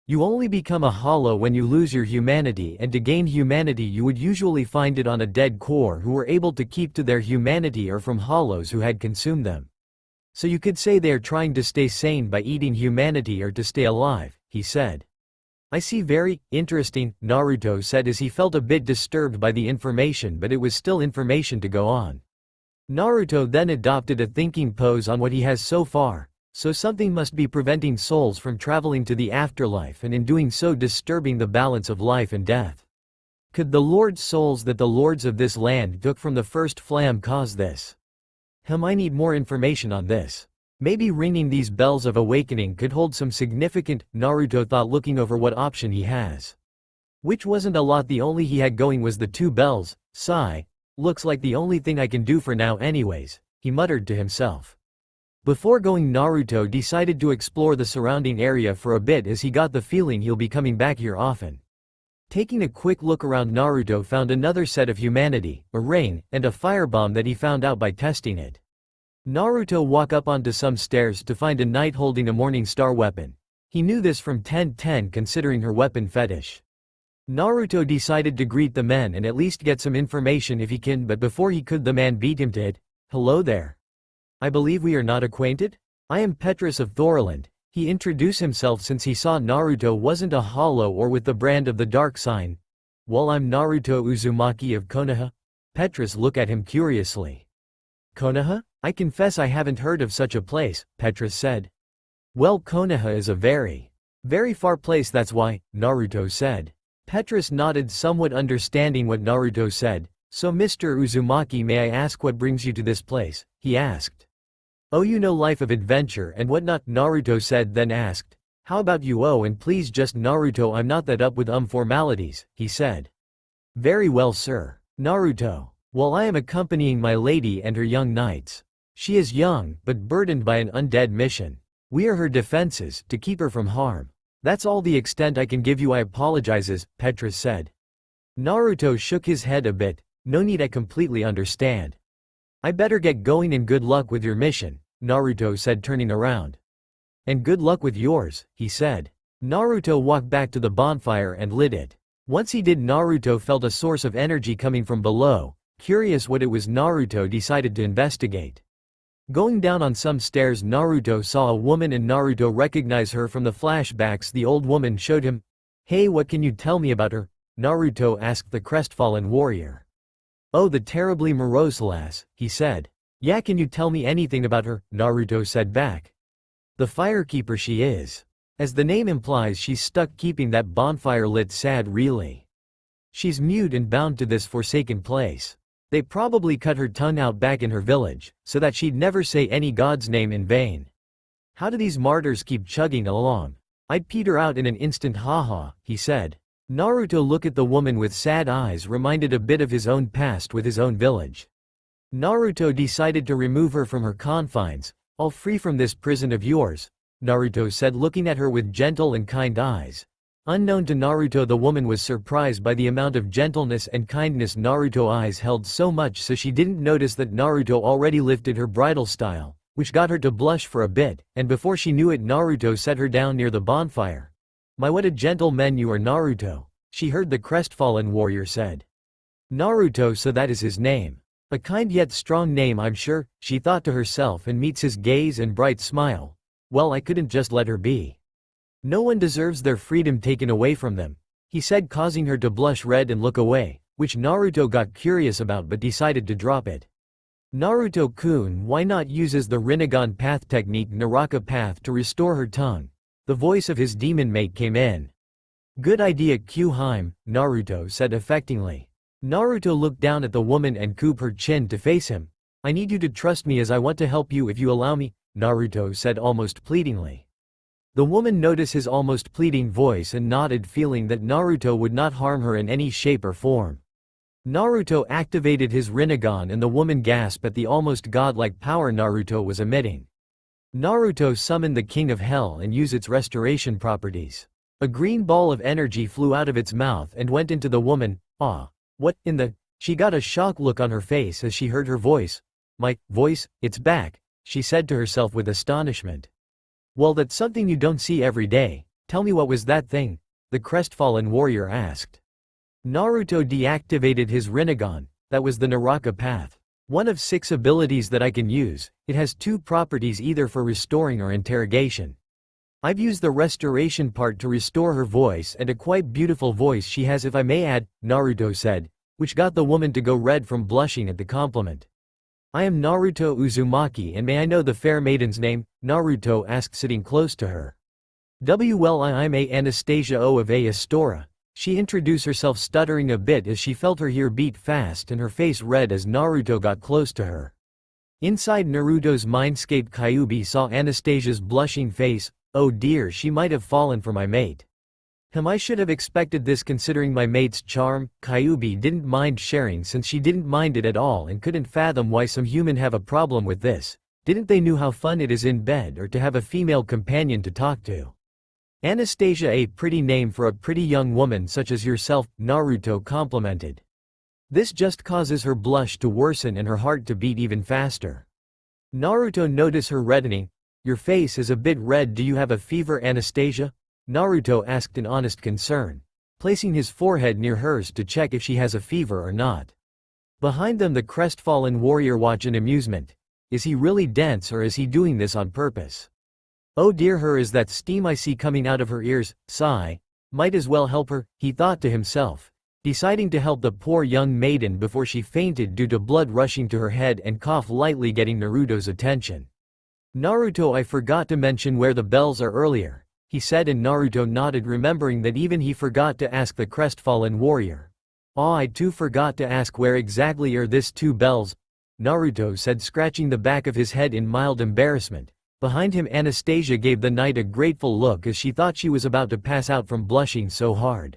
you only become a hollow when you lose your humanity, and to gain humanity you would usually find it on a dead core who were able to keep to their humanity or from hollows who had consumed them. So you could say they are trying to stay sane by eating humanity or to stay alive, he said. I see, very interesting, Naruto said as he felt a bit disturbed by the information, but it was still information to go on. Naruto then adopted a thinking pose on what he has so far. So something must be preventing souls from traveling to the afterlife and in doing so disturbing the balance of life and death. Could the Lord's souls that the lords of this land took from the first flam cause this? I need more information on this. Maybe ringing these bells of awakening could hold some significant, Naruto thought, looking over what option he has. Which wasn't a lot, the only he had going was the two bells. Sigh. Looks like the only thing I can do for now anyways, he muttered to himself. Before going, Naruto decided to explore the surrounding area for a bit as he got the feeling he'll be coming back here often. Taking a quick look around, Naruto found another set of humanity, a ring, and a firebomb that he found out by testing it. Naruto walked up onto some stairs to find a knight holding a morning star weapon. He knew this from 1010 considering her weapon fetish. Naruto decided to greet the man and at least get some information if he can, but before he could, the man beat him to it. Hello there. I believe we are not acquainted? I am Petrus of Thoreland. He introduced himself since he saw Naruto wasn't a hollow or with the brand of the dark sign. Well, I'm Naruto Uzumaki of Konoha. Petrus looked at him curiously. Konoha? I confess I haven't heard of such a place, Petrus said. Well, Konoha is a very far place, that's why, Naruto said. Petrus nodded, somewhat understanding what Naruto said. So Mr. Uzumaki, may I ask what brings you to this place? He asked. Oh, you know, life of adventure and whatnot, Naruto said, then asked. How about you? Oh, and please just Naruto, I'm not that up with formalities, he said. Very well, sir. Naruto. Well, I am accompanying my lady and her young knights. She is young, but burdened by an undead mission. We are her defenses, to keep her from harm. That's all the extent I can give you, I apologizes, Petrus said. Naruto shook his head a bit. No need, I completely understand. I better get going, and good luck with your mission, Naruto said, turning around. And good luck with yours, he said. Naruto walked back to the bonfire and lit it. Once he did, Naruto felt a source of energy coming from below. Curious what it was, Naruto decided to investigate. Going down on some stairs, Naruto saw a woman and Naruto recognized her from the flashbacks the old woman showed him. Hey, what can you tell me about her? Naruto asked the crestfallen warrior. Oh, the terribly morose lass, he said. Yeah, can you tell me anything about her? Naruto said back. The firekeeper she is. As the name implies, she's stuck keeping that bonfire lit, sad really. She's mute and bound to this forsaken place. They probably cut her tongue out back in her village, so that she'd never say any god's name in vain. How do these martyrs keep chugging along? I'd peter out in an instant, haha, he said. Naruto looked at the woman with sad eyes, reminded a bit of his own past with his own village. Naruto decided to remove her from her confines. All free from this prison of yours, Naruto said, looking at her with gentle and kind eyes. Unknown to Naruto, the woman was surprised by the amount of gentleness and kindness Naruto's eyes held, so much so she didn't notice that Naruto already lifted her bridal style, which got her to blush for a bit, and before she knew it, Naruto set her down near the bonfire. My, what a gentleman you are, Naruto, she heard the crestfallen warrior said. Naruto, so that is his name. A kind yet strong name, I'm sure, she thought to herself, and meets his gaze and bright smile. Well, I couldn't just let her be. No one deserves their freedom taken away from them, he said, causing her to blush red and look away, which Naruto got curious about but decided to drop it. Naruto-kun, why not uses the Rinnegan path technique Naraka path to restore her tongue? The voice of his demon mate came in. Good idea Q-Heim, Naruto said affectingly. Naruto looked down at the woman and cooped her chin to face him. I need you to trust me as I want to help you if you allow me, Naruto said almost pleadingly. The woman noticed his almost pleading voice and nodded, feeling that Naruto would not harm her in any shape or form. Naruto activated his Rinnegan and the woman gasped at the almost godlike power Naruto was emitting. Naruto summoned the King of Hell and used its restoration properties. A green ball of energy flew out of its mouth and went into the woman. Ah. What in the? She got a shocked look on her face as she heard her voice. My voice, it's back, she said to herself with astonishment. Well, that's something you don't see every day. Tell me, what was that thing? The crestfallen warrior asked. Naruto deactivated his Rinnegan. That was the Naraka path. One of 6 abilities that I can use. It has 2 properties, either for restoring or interrogation. I've used the restoration part to restore her voice, and a quite beautiful voice she has, if I may add, Naruto said, which got the woman to go red from blushing at the compliment. I am Naruto Uzumaki, and may I know the fair maiden's name? Naruto asked, sitting close to her. Well, I'm Anastasia O of Astora. She introduced herself, stuttering a bit as she felt her heart beat fast and her face red as Naruto got close to her. Inside Naruto's mindscape, Kyuubi saw Anastasia's blushing face. Oh dear, she might have fallen for my mate. I should have expected this considering my mate's charm. Kyuubi didn't mind sharing since she didn't mind it at all and couldn't fathom why some human have a problem with this. Didn't they know how fun it is in bed or to have a female companion to talk to? Anastasia, a pretty name for a pretty young woman such as yourself, Naruto complimented. This just causes her blush to worsen and her heart to beat even faster. Naruto noticed her reddening. Your face is a bit red, do you have a fever, Anastasia? Naruto asked in honest concern, placing his forehead near hers to check if she has a fever or not. Behind them the crestfallen warrior watched in amusement. Is he really dense or is he doing this on purpose? Oh dear, her is that steam I see coming out of her ears. Sigh. Might as well help her, he thought to himself, deciding to help the poor young maiden before she fainted due to blood rushing to her head and cough lightly, getting Naruto's attention. Naruto, I forgot to mention where the bells are earlier, he said, and Naruto nodded, remembering that even he forgot to ask the crestfallen warrior. I too forgot to ask where exactly are this 2 bells, Naruto said, scratching the back of his head in mild embarrassment. Behind him Anastasia gave the knight a grateful look as she thought she was about to pass out from blushing so hard.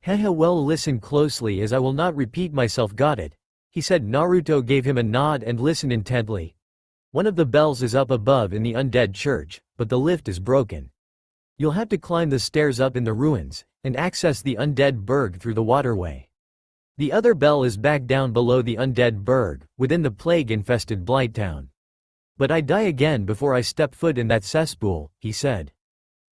Hehe, well, listen closely as I will not repeat myself, got it? He said. Naruto gave him a nod and listened intently. One of the bells is up above in the undead church, but the lift is broken. You'll have to climb the stairs up in the ruins, and access the undead burg through the waterway. The other bell is back down below the undead burg, within the plague-infested Blight Town. But I die again before I step foot in that cesspool, he said.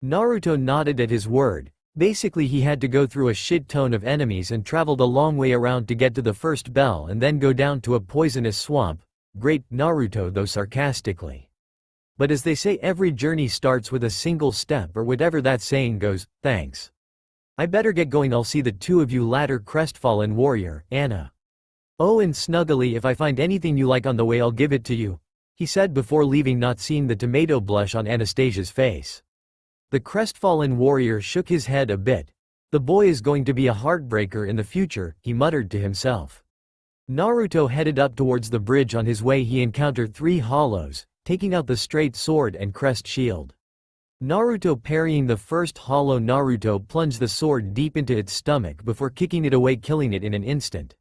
Naruto nodded at his word. Basically he had to go through a shit ton of enemies and traveled a long way around to get to the first bell and then go down to a poisonous swamp. Great, Naruto, though sarcastically. But as they say, every journey starts with a single step, or whatever that saying goes. Thanks. I better get going, I'll see the 2 of you later, crestfallen warrior, Anna. Oh, and snuggly, if I find anything you like on the way I'll give it to you, he said before leaving, not seeing the tomato blush on Anastasia's face. The crestfallen warrior shook his head a bit. The boy is going to be a heartbreaker in the future, he muttered to himself. Naruto headed up towards the bridge. On his way he encountered 3 hollows, taking out the straight sword and crest shield. Naruto parrying the first hollow. Naruto plunged the sword deep into its stomach before kicking it away, killing it in an instant.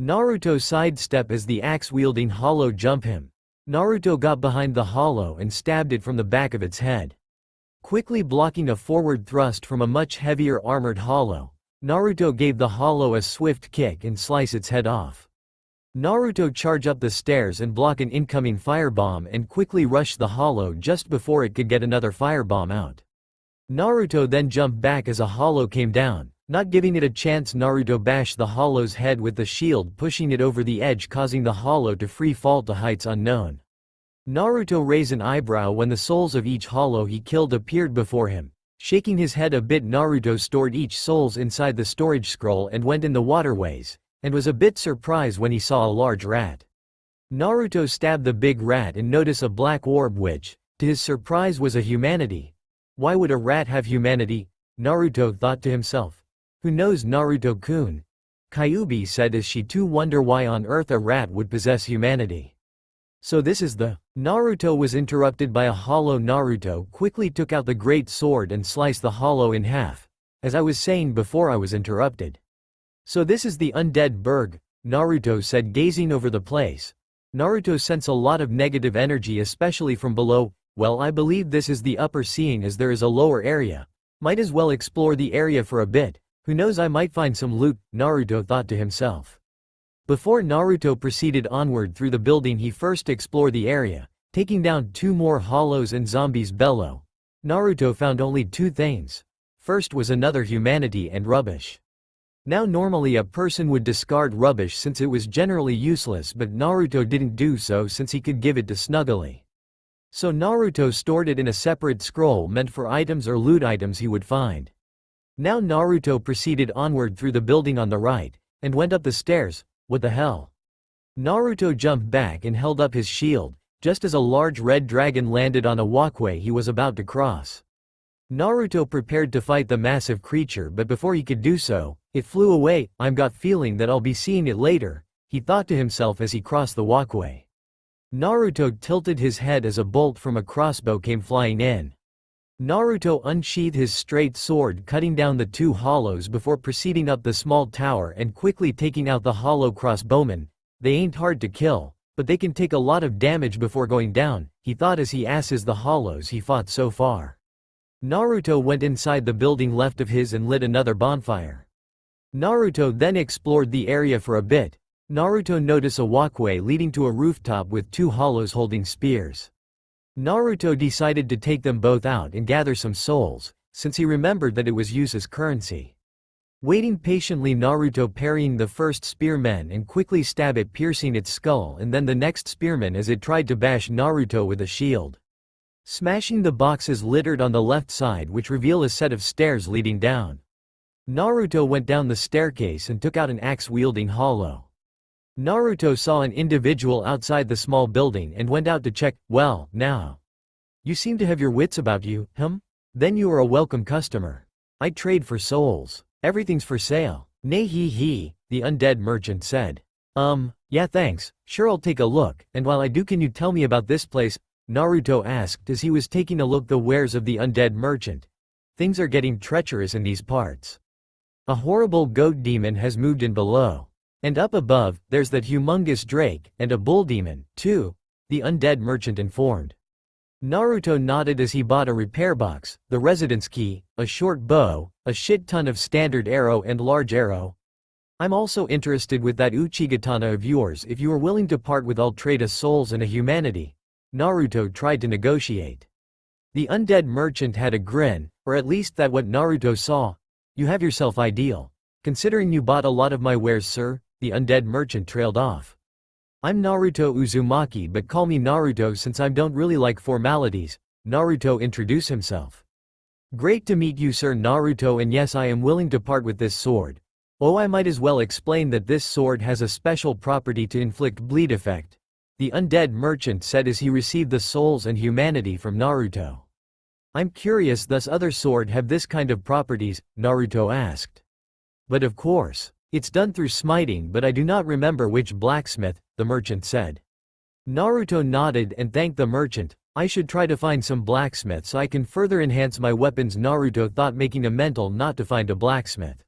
Naruto sidestepped as the axe-wielding hollow jumped him. Naruto got behind the hollow and stabbed it from the back of its head. Quickly blocking a forward thrust from a much heavier armored hollow, Naruto gave the hollow a swift kick and sliced its head off. Naruto charged up the stairs and blocked an incoming firebomb and quickly rushed the hollow just before it could get another firebomb out. Naruto then jumped back as a hollow came down. Not giving it a chance, Naruto bashed the hollow's head with the shield, pushing it over the edge, causing the hollow to free fall to heights unknown. Naruto raised an eyebrow when the souls of each hollow he killed appeared before him. Shaking his head a bit, Naruto stored each souls inside the storage scroll and went in the waterways, and was a bit surprised when he saw a large rat. Naruto stabbed the big rat and noticed a black orb which, to his surprise, was a humanity. Why would a rat have humanity? Naruto thought to himself. Who knows, Naruto-kun? Kyuubi said as she too wondered why on earth a rat would possess humanity. So this is the… Naruto was interrupted by a hollow. Naruto quickly took out the great sword and sliced the hollow in half. As I was saying before, I was interrupted. So this is the undead berg, Naruto said, gazing over the place. Naruto sensed a lot of negative energy, especially from below. Well, I believe this is the upper, seeing as there is a lower area. Might as well explore the area for a bit. Who knows, I might find some loot, Naruto thought to himself. Before Naruto proceeded onward through the building, he first explored the area, taking down 2 more hollows and zombies below. Naruto found only 2 things. First was another humanity and rubbish. Now normally a person would discard rubbish since it was generally useless, but Naruto didn't do so since he could give it to Snuggly. So Naruto stored it in a separate scroll meant for items or loot items he would find. Now Naruto proceeded onward through the building on the right, and went up the stairs. What the hell? Naruto jumped back and held up his shield, just as a large red dragon landed on a walkway he was about to cross. Naruto prepared to fight the massive creature, but before he could do so, it flew away. "I'm got feeling that I'll be seeing it later," he thought to himself as he crossed the walkway. Naruto tilted his head as a bolt from a crossbow came flying in. Naruto unsheathed his straight sword, cutting down the 2 hollows before proceeding up the small tower and quickly taking out the hollow crossbowmen. They ain't hard to kill, but they can take a lot of damage before going down, he thought as he assessed the hollows he fought so far. Naruto went inside the building left of his and lit another bonfire. Naruto then explored the area for a bit. Naruto noticed a walkway leading to a rooftop with 2 hollows holding spears. Naruto decided to take them both out and gather some souls, since he remembered that it was used as currency. Waiting patiently, Naruto parrying the first spearman and quickly stabbed it, piercing its skull, and then the next spearman as it tried to bash Naruto with a shield. Smashing the boxes littered on the left side, which reveal a set of stairs leading down. Naruto went down the staircase and took out an axe-wielding hollow. Naruto saw an individual outside the small building and went out to check. "Well, now. You seem to have your wits about you, Then you are a welcome customer. I trade for souls. Everything's for sale." "Nay he," the undead merchant said. Yeah thanks, sure I'll take a look, and while I do, can you tell me about this place?" Naruto asked as he was taking a look the wares of the undead merchant. "Things are getting treacherous in these parts. A horrible goat demon has moved in below. And up above, there's that humongous drake, and a bull demon, too," the undead merchant informed. Naruto nodded as he bought a repair box, the residence key, a short bow, a shit ton of standard arrow and large arrow. "I'm also interested with that Uchigatana of yours. If you are willing to part with, I'll trade a souls and a humanity." Naruto tried to negotiate. The undead merchant had a grin, or at least that what Naruto saw. "You have yourself ideal. Considering you bought a lot of my wares, sir," the undead merchant trailed off. "I'm Naruto Uzumaki, but call me Naruto since I don't really like formalities," Naruto introduced himself. "Great to meet you, sir Naruto, and yes, I am willing to part with this sword. Oh, I might as well explain that this sword has a special property to inflict bleed effect," the undead merchant said as he received the souls and humanity from Naruto. "I'm curious, thus other sword have this kind of properties?" Naruto asked. "But of course. It's done through smiting, but I do not remember which blacksmith," the merchant said. Naruto nodded and thanked the merchant. "I should try to find some blacksmith so I can further enhance my weapons," Naruto thought, making a mental note to find a blacksmith.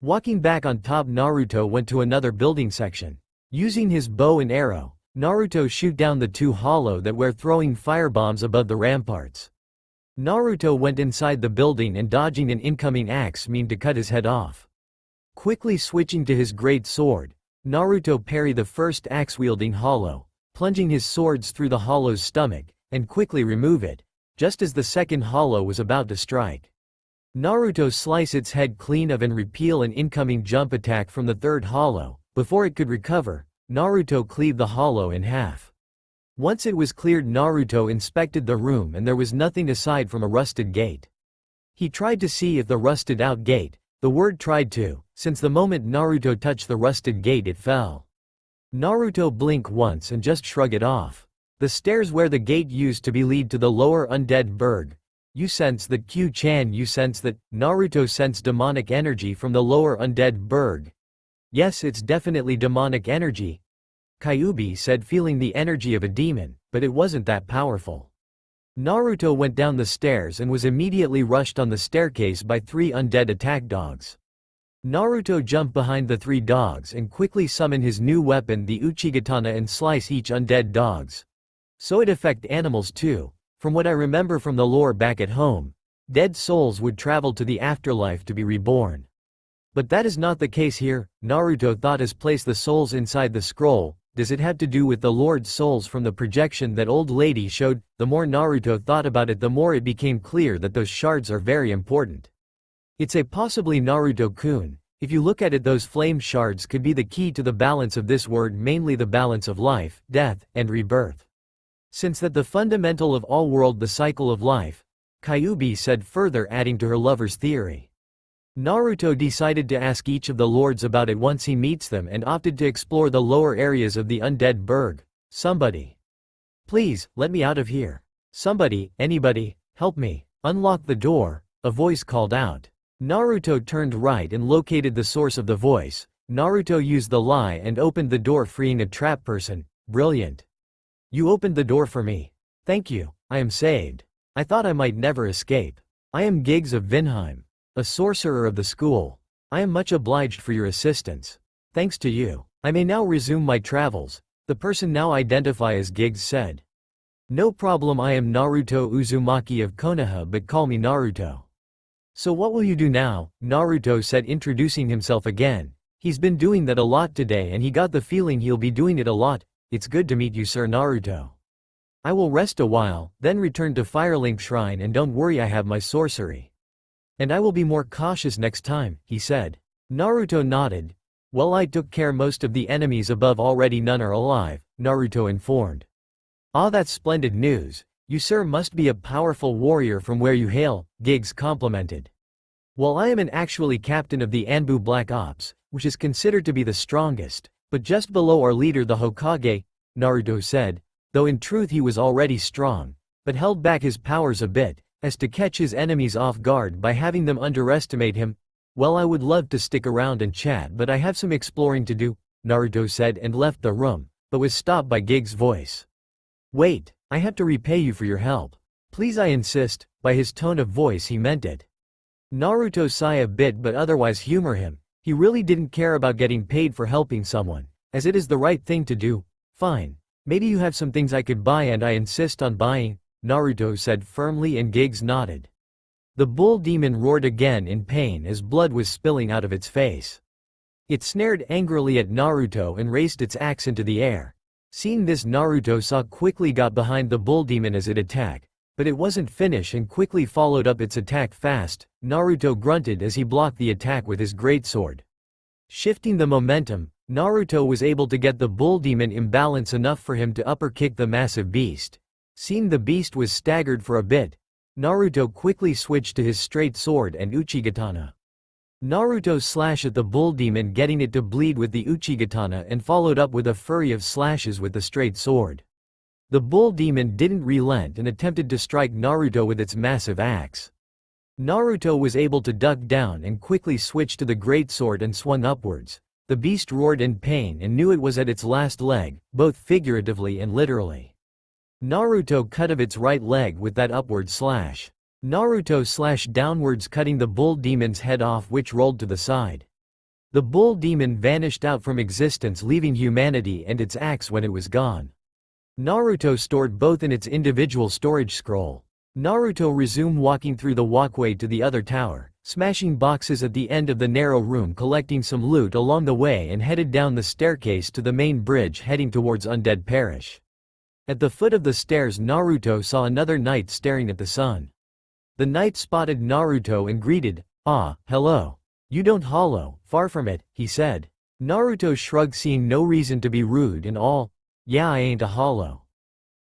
Walking back on top, Naruto went to another building section. Using his bow and arrow, Naruto shoot down the 2 hollow that were throwing firebombs above the ramparts. Naruto went inside the building and dodging an incoming axe mean to cut his head off. Quickly switching to his great sword, Naruto parried the first axe-wielding hollow, plunging his swords through the hollow's stomach, and quickly remove it, just as the second hollow was about to strike. Naruto slice its head clean of and repel an incoming jump attack from the third hollow. Before it could recover, Naruto cleaved the hollow in half. Once it was cleared, Naruto inspected the room and there was nothing aside from a rusted gate. He tried to see if the rusted out gate, the word tried to, since the moment Naruto touched the rusted gate it fell. Naruto blinked once and just shrugged it off. The stairs where the gate used to be lead to the lower undead burg. You sense that Q-chan, you sense that. Naruto sensed demonic energy from the lower undead burg. Yes, it's definitely demonic energy, Kyuubi said, feeling the energy of a demon, but it wasn't that powerful. Naruto went down the stairs and was immediately rushed on the staircase by 3 undead attack dogs. Naruto jumped behind the 3 dogs and quickly summoned his new weapon, the Uchigatana, and slice each undead dogs. So it affect animals too. From what I remember from the lore back at home, dead souls would travel to the afterlife to be reborn. But that is not the case here. Naruto thought as place the souls inside the scroll. Does it have to do with the Lord's souls from the projection that old lady showed? The more Naruto thought about it, the more it became clear that those shards are very important. It's a possibly Naruto-kun. If you look at it, those flame shards could be the key to the balance of this world, mainly the balance of life, death, and rebirth. Since that the fundamental of all world, the cycle of life, Kyuubi said, further adding to her lover's theory. Naruto decided to ask each of the lords about it once he meets them and opted to explore the lower areas of the undead burg. Somebody. Please, let me out of here. Somebody, anybody, help me. Unlock the door, a voice called out. Naruto turned right and located the source of the voice. Naruto used the lie and opened the door, freeing a trap person. Brilliant. You opened the door for me. Thank you, I am saved. I thought I might never escape. I am Giggs of Vinheim, a sorcerer of the school. I am much obliged for your assistance. Thanks to you, I may now resume my travels, the person now identify as Giggs said. No problem, I am Naruto Uzumaki of Konoha, but call me Naruto. So what will you do now? Naruto said, introducing himself again. He's been doing that a lot today and he got the feeling he'll be doing it a lot. It's good to meet you, Sir Naruto. I will rest a while, then return to Firelink Shrine, and don't worry, I have my sorcery. And I will be more cautious next time, he said. Naruto nodded. Well, I took care most of the enemies above already, none are alive, Naruto informed. Ah, that's splendid news. You, sir, must be a powerful warrior from where you hail, Giggs complimented. Well, I am actually captain of the Anbu Black Ops, which is considered to be the strongest, but just below our leader the Hokage, Naruto said, though in truth he was already strong, but held back his powers a bit, as to catch his enemies off guard by having them underestimate him. Well, I would love to stick around and chat, but I have some exploring to do, Naruto said and left the room, but was stopped by Giggs' voice. Wait, I have to repay you for your help. Please, I insist. By his tone of voice he meant it. Naruto sighed a bit but otherwise humor him. He really didn't care about getting paid for helping someone, as it is the right thing to do. Fine. Maybe you have some things I could buy and I insist on buying, Naruto said firmly, and Giggs nodded. The bull demon roared again in pain as blood was spilling out of its face. It snared angrily at Naruto and raised its axe into the air. Seeing this, Naruto quickly got behind the bull demon as it attacked, but it wasn't finished and quickly followed up its attack fast. Naruto grunted as he blocked the attack with his greatsword. Shifting the momentum, Naruto was able to get the bull demon in balance enough for him to upper kick the massive beast. Seeing the beast was staggered for a bit, Naruto quickly switched to his straight sword and Uchigatana. Naruto slashed at the bull demon, getting it to bleed with the Uchigatana, and followed up with a flurry of slashes with the straight sword. The bull demon didn't relent and attempted to strike Naruto with its massive axe. Naruto was able to duck down and quickly switched to the greatsword and swung upwards. The beast roared in pain and knew it was at its last leg, both figuratively and literally. Naruto cut of its right leg with that upward slash. Naruto slashed downwards, cutting the bull demon's head off, which rolled to the side. The bull demon vanished out from existence, leaving humanity and its axe when it was gone. Naruto stored both in its individual storage scroll. Naruto resumed walking through the walkway to the other tower, smashing boxes at the end of the narrow room, collecting some loot along the way, and headed down the staircase to the main bridge heading towards Undead Parish. At the foot of the stairs, Naruto saw another knight staring at the sun. The knight spotted Naruto and greeted, "Ah, hello. You don't hollow." "Far from it," he said. Naruto shrugged, seeing no reason to be rude and all. "Yeah, I ain't a hollow."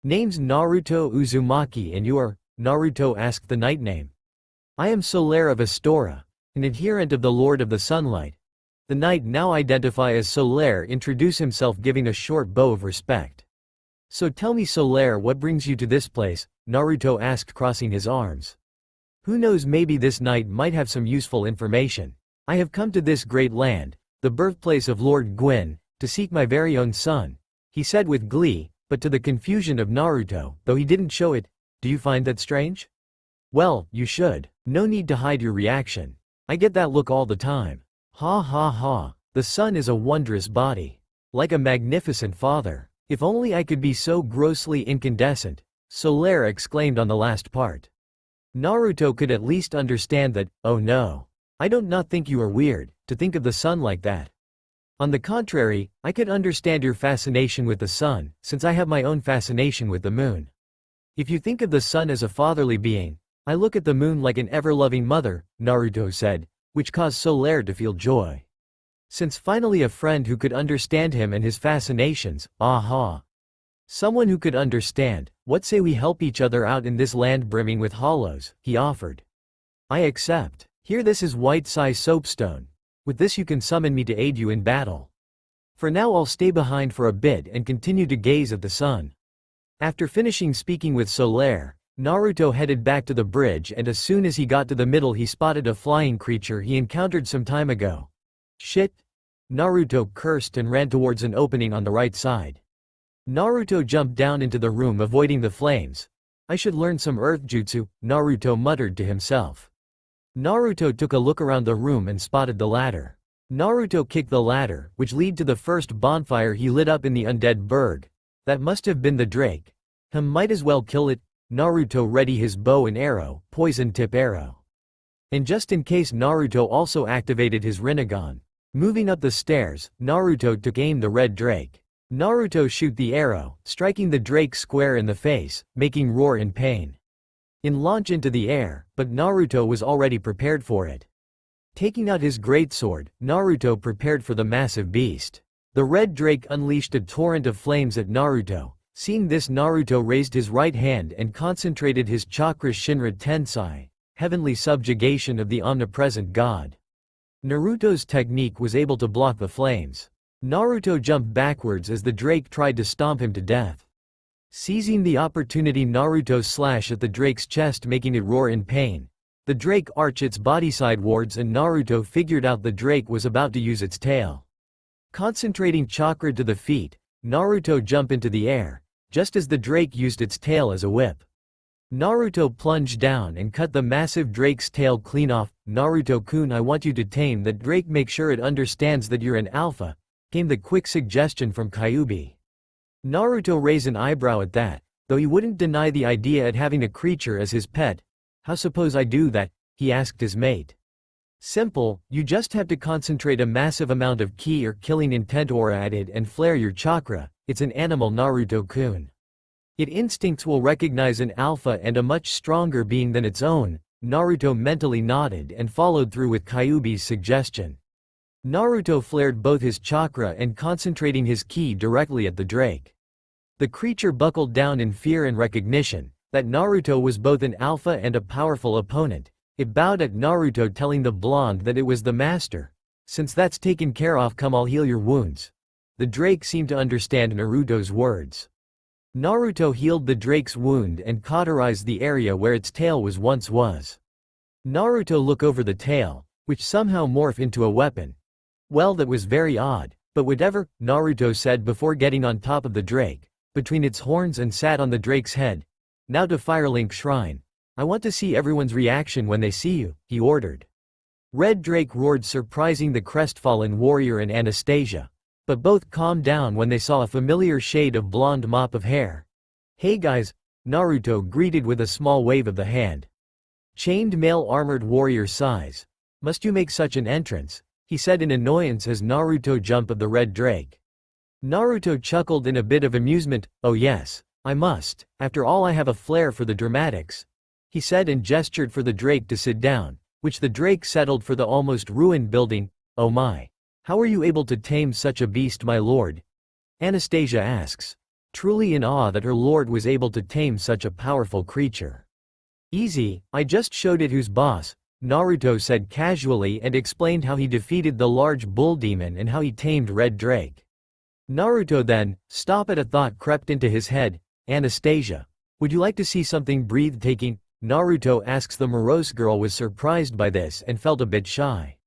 "Name's Naruto Uzumaki and you are?" Naruto asked the knight name. "I am Solaire of Astora, an adherent of the Lord of the Sunlight." The knight, now identified as Solaire, introduced himself, giving a short bow of respect. "So tell me, Solaire, what brings you to this place?" Naruto asked, crossing his arms. "Who knows, maybe this knight might have some useful information. I have come to this great land, the birthplace of Lord Gwyn, to seek my very own son," he said with glee, but to the confusion of Naruto, though he didn't show it. "Do you find that strange?" "Well, you should. No need to hide your reaction. I get that look all the time. Ha ha ha. The sun is a wondrous body. Like a magnificent father. If only I could be so grossly incandescent," Solaire exclaimed on the last part. Naruto could at least understand that. "Oh no. I don't not think you are weird, to think of the sun like that. On the contrary, I could understand your fascination with the sun, since I have my own fascination with the moon. If you think of the sun as a fatherly being, I look at the moon like an ever-loving mother," Naruto said, which caused Solaire to feel joy. Since finally a friend who could understand him and his fascinations, aha. Someone who could understand. "What say we help each other out in this land brimming with hollows?" he offered. "I accept. Here, this is white size soapstone. With this you can summon me to aid you in battle. For now I'll stay behind for a bit and continue to gaze at the sun." After finishing speaking with Solaire, Naruto headed back to the bridge, and as soon as he got to the middle he spotted a flying creature he encountered some time ago. "Shit!" Naruto cursed and ran towards an opening on the right side. Naruto jumped down into the room, avoiding the flames. "I should learn some earth jutsu," Naruto muttered to himself. Naruto took a look around the room and spotted the ladder. Naruto kicked the ladder, which led to the first bonfire he lit up in the undead burg. That must have been the Drake. Might as well kill it. Naruto ready his bow and arrow, poison tip arrow. And just in case, Naruto also activated his Rinnegan. Moving up the stairs, Naruto took aim the red Drake. Naruto shoot the arrow, striking the Drake square in the face, making roar in pain. In launch into the air, but Naruto was already prepared for it. Taking out his greatsword, Naruto prepared for the massive beast. The red Drake unleashed a torrent of flames at Naruto. Seeing this, Naruto raised his right hand and concentrated his chakra Shinra Tensai, heavenly subjugation of the omnipresent god. Naruto's technique was able to block the flames. Naruto jumped backwards as the Drake tried to stomp him to death. Seizing the opportunity, Naruto slashed at the Drake's chest, making it roar in pain. The Drake arched its body sidewards and Naruto figured out the Drake was about to use its tail. Concentrating chakra to the feet, Naruto jumped into the air, just as the Drake used its tail as a whip. Naruto plunged down and cut the massive Drake's tail clean off. "Naruto-kun, I want you to tame that Drake, make sure it understands that you're an alpha," came the quick suggestion from Kyuubi. Naruto raised an eyebrow at that, though he wouldn't deny the idea at having a creature as his pet. "How suppose I do that?" he asked his mate. "Simple, you just have to concentrate a massive amount of ki or killing intent aura at it and flare your chakra. It's an animal, Naruto-kun. Its instincts will recognize an alpha and a much stronger being than its own." Naruto mentally nodded and followed through with Kyuubi's suggestion. Naruto flared both his chakra and concentrating his ki directly at the Drake. The creature buckled down in fear and recognition that Naruto was both an alpha and a powerful opponent. It bowed at Naruto, telling the blonde that it was the master. "Since that's taken care of, come, I'll heal your wounds." The Drake seemed to understand Naruto's words. Naruto healed the Drake's wound and cauterized the area where its tail once was. Naruto looked over the tail, which somehow morphed into a weapon. "Well, that was very odd, but whatever," Naruto said before getting on top of the Drake, between its horns, and sat on the Drake's head. "Now to Firelink Shrine. I want to see everyone's reaction when they see you," he ordered. Red Drake roared, surprising the crestfallen warrior and Anastasia. But both calmed down when they saw a familiar shade of blonde mop of hair. "Hey guys," Naruto greeted with a small wave of the hand. Chained male armored warrior size. "Must you make such an entrance?" he said in annoyance as Naruto jumped of the red Drake. Naruto chuckled in a bit of amusement. "Oh yes, I must. After all, I have a flair for the dramatics." he said and gestured for the drake to sit down, which the drake settled for the almost ruined building. Oh my. How are you able to tame such a beast, my lord? Anastasia asks, truly in awe that her lord was able to tame such a powerful creature. Easy, I just showed it who's boss, Naruto said casually and explained how he defeated the large bull demon and how he tamed Red Drake. Naruto then, stop at a thought crept into his head. Anastasia, would you like to see something breathtaking? Naruto asks. The morose girl was surprised by this and felt a bit shy.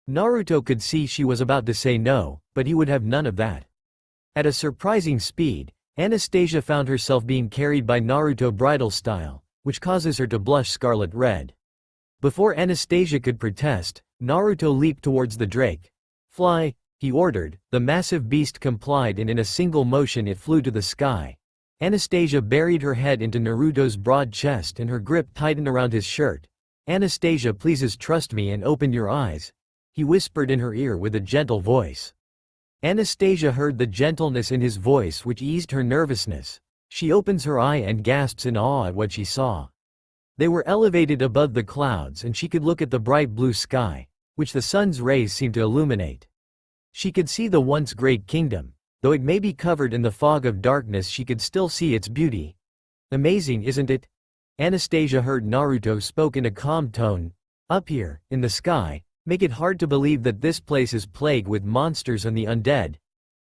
Naruto could see she was about to say no, but he would have none of that. At a surprising speed, Anastasia found herself being carried by Naruto bridal style, which causes her to blush scarlet red. Before Anastasia could protest, Naruto leaped towards the drake. Fly, he ordered. The massive beast complied and in a single motion it flew to the sky. Anastasia buried her head into Naruto's broad chest and her grip tightened around his shirt. Anastasia, please trust me and open your eyes, he whispered in her ear with a gentle voice. Anastasia heard the gentleness in his voice which eased her nervousness. She opens her eye and gasps in awe at what she saw. They were elevated above the clouds and she could look at the bright blue sky, which the sun's rays seemed to illuminate. She could see the once great kingdom. Though it may be covered in the fog of darkness, she could still see its beauty. Amazing, isn't it? Anastasia heard Naruto spoke in a calm tone. Up here, in the sky, make it hard to believe that this place is plagued with monsters and the undead.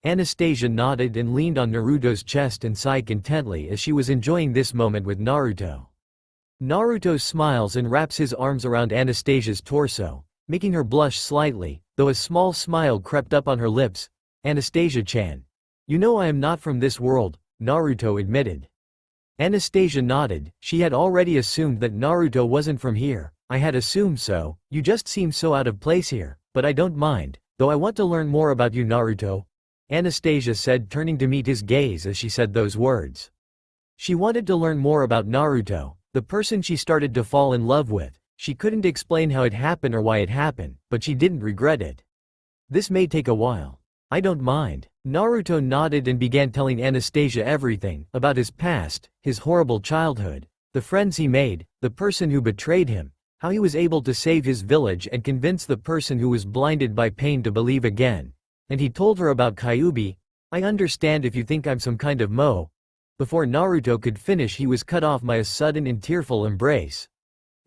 Anastasia nodded and leaned on Naruto's chest and sighed contently as she was enjoying this moment with Naruto. Naruto smiles and wraps his arms around Anastasia's torso, making her blush slightly, though a small smile crept up on her lips. Anastasia-chan. You know I am not from this world, Naruto admitted. Anastasia nodded. She had already assumed that Naruto wasn't from here. I had assumed so, you just seem so out of place here, but I don't mind, though I want to learn more about you, Naruto, Anastasia said, turning to meet his gaze as she said those words. She wanted to learn more about Naruto, the person she started to fall in love with. She couldn't explain how it happened or why it happened, but she didn't regret it. This may take a while. I don't mind. Naruto nodded and began telling Anastasia everything about his past, his horrible childhood, the friends he made, the person who betrayed him, how he was able to save his village and convince the person who was blinded by pain to believe again. And he told her about Kyuubi. I understand if you think I'm some kind of mo. Before Naruto could finish, he was cut off by a sudden and tearful embrace.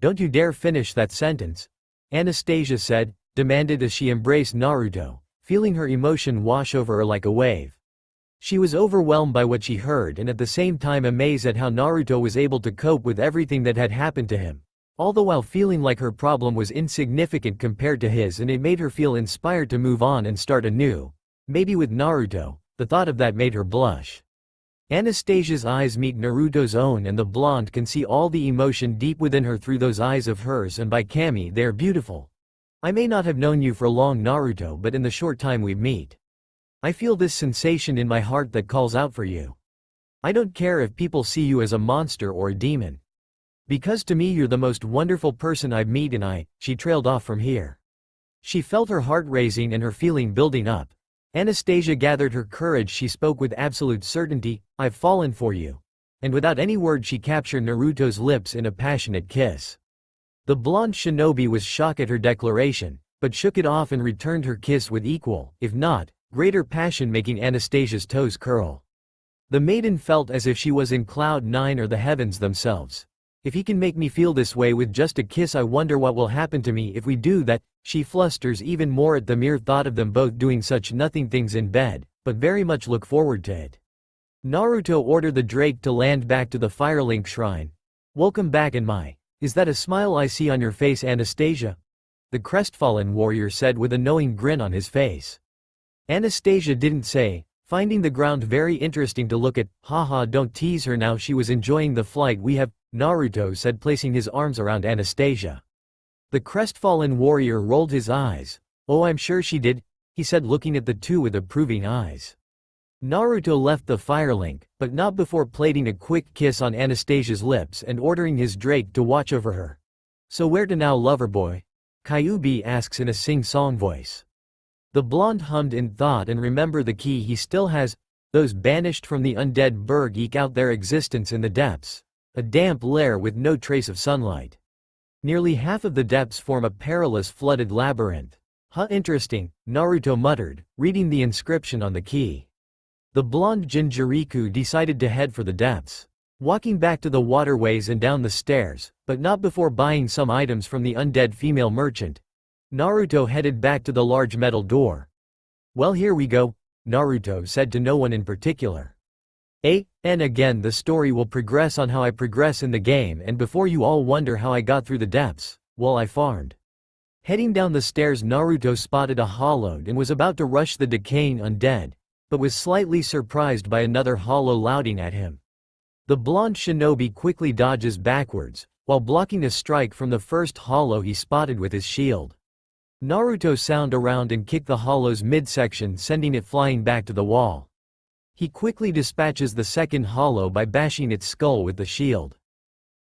Don't you dare finish that sentence, Anastasia said, demanded as she embraced Naruto, feeling her emotion wash over her like a wave. She was overwhelmed by what she heard and at the same time amazed at how Naruto was able to cope with everything that had happened to him, all the while feeling like her problem was insignificant compared to his, and it made her feel inspired to move on and start anew. Maybe with Naruto. The thought of that made her blush. Anastasia's eyes meet Naruto's own and the blonde can see all the emotion deep within her through those eyes of hers, and by Kami, they are beautiful. I may not have known you for long, Naruto, but in the short time we meet, I feel this sensation in my heart that calls out for you. I don't care if people see you as a monster or a demon. Because to me you're the most wonderful person I've met, and she trailed off from here. She felt her heart racing and her feeling building up. Anastasia gathered her courage. She spoke with absolute certainty. I've fallen for you. And without any word she captured Naruto's lips in a passionate kiss. The blonde shinobi was shocked at her declaration, but shook it off and returned her kiss with equal, if not greater passion, making Anastasia's toes curl. The maiden felt as if she was in cloud nine or the heavens themselves. If he can make me feel this way with just a kiss, I wonder what will happen to me if we do that. She flusters even more at the mere thought of them both doing such nothing things in bed, but very much look forward to it. Naruto ordered the drake to land back to the Firelink shrine. Welcome back, and is that a smile I see on your face, Anastasia? The crestfallen warrior said with a knowing grin on his face. Anastasia didn't say, finding the ground very interesting to look at. Haha, don't tease her now, she was enjoying the flight we have, Naruto said, placing his arms around Anastasia. The crestfallen warrior rolled his eyes. Oh, I'm sure she did, he said, looking at the two with approving eyes. Naruto left the Firelink, but not before planting a quick kiss on Anastasia's lips and ordering his drake to watch over her. So where to now, lover boy? Kyuubi asks in a sing-song voice. The blonde hummed in thought and remember the key he still has. Those banished from the undead burg eke out their existence in the depths. a damp lair with no trace of sunlight. Nearly half of the depths form a perilous flooded labyrinth. Huh, interesting, Naruto muttered, reading the inscription on the key. The blonde Jinchuriku decided to head for the depths, walking back to the waterways and down the stairs, but not before buying some items from the undead female merchant. Naruto headed back to the large metal door. Well, here we go, Naruto said to no one in particular. And again the story will progress on how I progress in the game, and before you all wonder how I got through the depths, well, I farmed. Heading down the stairs, Naruto spotted a hollowed and was about to rush the decaying undead, but was slightly surprised by another hollow louding at him. The blonde shinobi quickly dodges backwards, while blocking a strike from the first hollow he spotted with his shield. Naruto sound around and kicked the hollow's midsection, sending it flying back to the wall. He quickly dispatches the second hollow by bashing its skull with the shield.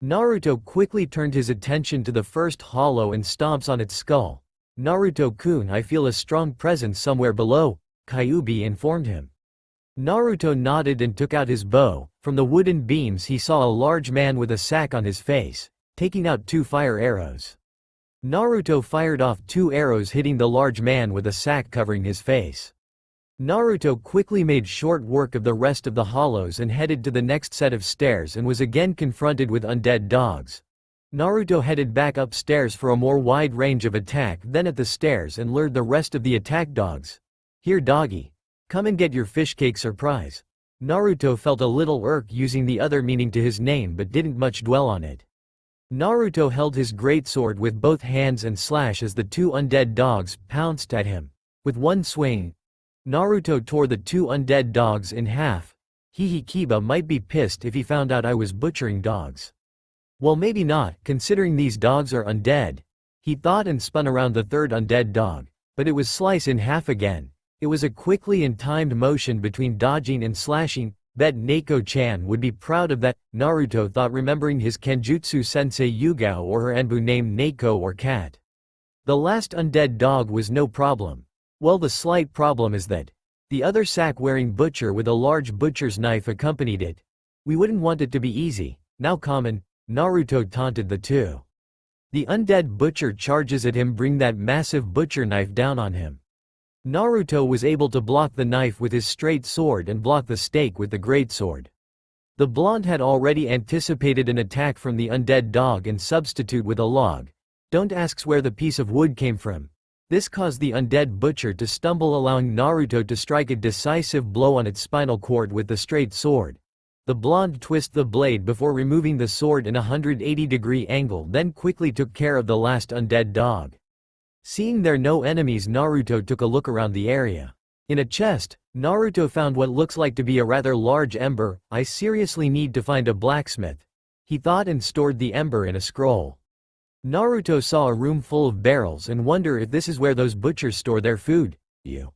Naruto quickly turned his attention to the first hollow and stomps on its skull. Naruto-kun, I feel a strong presence somewhere below, Kyuubi informed him. Naruto nodded and took out his bow. From the wooden beams he saw a large man with a sack on his face, taking out 2 fire arrows. Naruto fired off 2 arrows, hitting the large man with a sack covering his face. Naruto quickly made short work of the rest of the hollows and headed to the next set of stairs and was again confronted with undead dogs. Naruto headed back upstairs for a more wide range of attack, then at the stairs and lured the rest of the attack dogs. Here, doggy. Come and get your fish cake surprise. Naruto felt a little irk using the other meaning to his name but didn't much dwell on it. Naruto held his greatsword with both hands and slash as the 2 undead dogs pounced at him. With one swing, Naruto tore the 2 undead dogs in half. Kiba might be pissed if he found out I was butchering dogs. Well, maybe not, considering these dogs are undead, he thought, and spun around the 3rd undead dog. But it was slice in half again. It was a quickly and timed motion between dodging and slashing. Bet Neko-chan would be proud of that, Naruto thought, remembering his Kenjutsu sensei Yugao or her Enbu named Neko or Cat. The last undead dog was no problem. Well, the slight problem is that the other sack-wearing butcher with a large butcher's knife accompanied it. We wouldn't want it to be easy. Now common, Naruto taunted the 2. The undead butcher charges at him, bring that massive butcher knife down on him. Naruto was able to block the knife with his straight sword and block the stake with the greatsword. The blonde had already anticipated an attack from the undead dog and substitute with a log. Don't ask where the piece of wood came from. This caused the undead butcher to stumble, allowing Naruto to strike a decisive blow on its spinal cord with the straight sword. The blonde twisted the blade before removing the sword in a 180-degree angle, then quickly took care of the last undead dog. Seeing there no enemies, Naruto took a look around the area. In a chest, Naruto found what looks like to be a rather large ember. I seriously need to find a blacksmith, he thought, and stored the ember in a scroll. Naruto saw a room full of barrels and wonder if this is where those butchers store their food. You.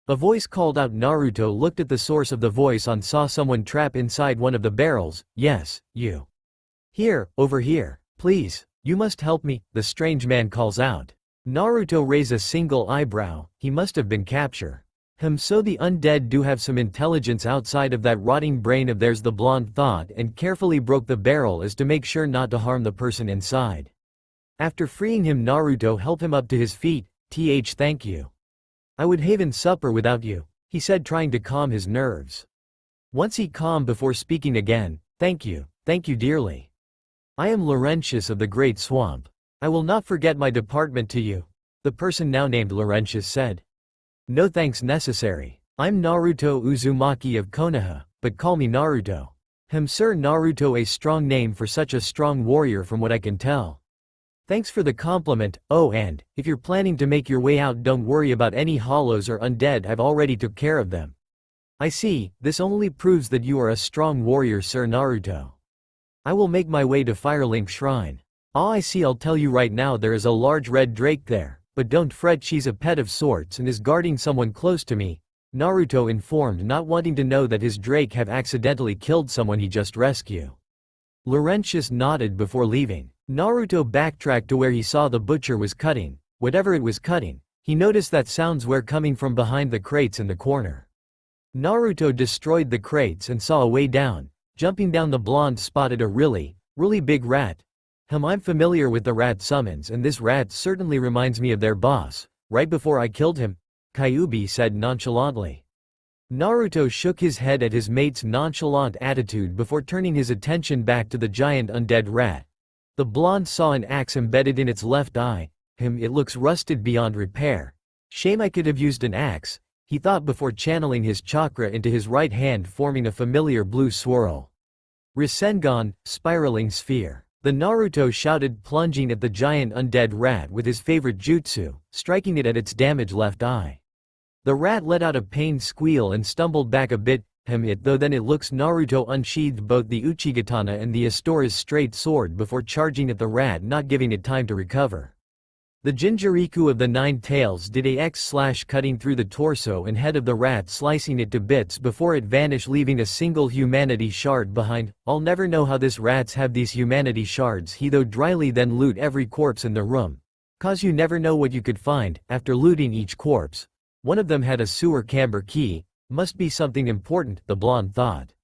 A voice called out. Naruto looked at the source of the voice and saw someone trap inside one of the barrels. Yes, you. Here, over here, please, you must help me, the strange man calls out. Naruto raised a single eyebrow. He must have been captured. So the undead do have some intelligence outside of that rotting brain of theirs, the blonde thought, and carefully broke the barrel as to make sure not to harm the person inside. After freeing him, Naruto helped him up to his feet. Thank you. I would haven supper without you, he said, trying to calm his nerves. Once he calmed before speaking again, thank you dearly. I am Laurentius of the Great Swamp. I will not forget my department to you, the person now named Laurentius said. No thanks necessary. I'm Naruto Uzumaki of Konoha, but call me Naruto. Sir, Naruto, a strong name for such a strong warrior from what I can tell. Thanks for the compliment. Oh, and if you're planning to make your way out, don't worry about any hollows or undead, I've already took care of them. I see, this only proves that you are a strong warrior, Sir Naruto. I will make my way to Firelink Shrine. Ah, I see, I'll tell you right now, there is a large red drake there, but don't fret, she's a pet of sorts and is guarding someone close to me, Naruto informed, not wanting to know that his drake have accidentally killed someone he just rescued. Laurentius nodded before leaving. Naruto backtracked to where he saw the butcher was cutting. Whatever it was cutting, he noticed that sounds were coming from behind the crates in the corner. Naruto destroyed the crates and saw a way down. Jumping down, the blonde spotted a really big rat. I'm familiar with the rat summons, and this rat certainly reminds me of their boss. Right before I killed him, Kyuubi said nonchalantly. Naruto shook his head at his mate's nonchalant attitude before turning his attention back to the giant undead rat. The blonde saw an axe embedded in its left eye. It looks rusted beyond repair. Shame I could have used an axe, he thought before channeling his chakra into his right hand, forming a familiar blue swirl. Rasengan, spiraling sphere. The Naruto shouted, plunging at the giant undead rat with his favorite jutsu, striking it at its damaged left eye. The rat let out a pained squeal and stumbled back a bit. Then it looks Naruto unsheathed both the Uchigatana and the Astora's straight sword before charging at the rat, not giving it time to recover. The Jinjuriku of the Nine Tails did a X/, cutting through the torso and head of the rat, slicing it to bits before it vanished, leaving a single humanity shard behind. I'll never know how this rats have these humanity shards, he thought dryly, then loot every corpse in the room. Cause you never know what you could find. After looting each corpse, one of them had a sewer camber key. Must be something important, the blonde thought.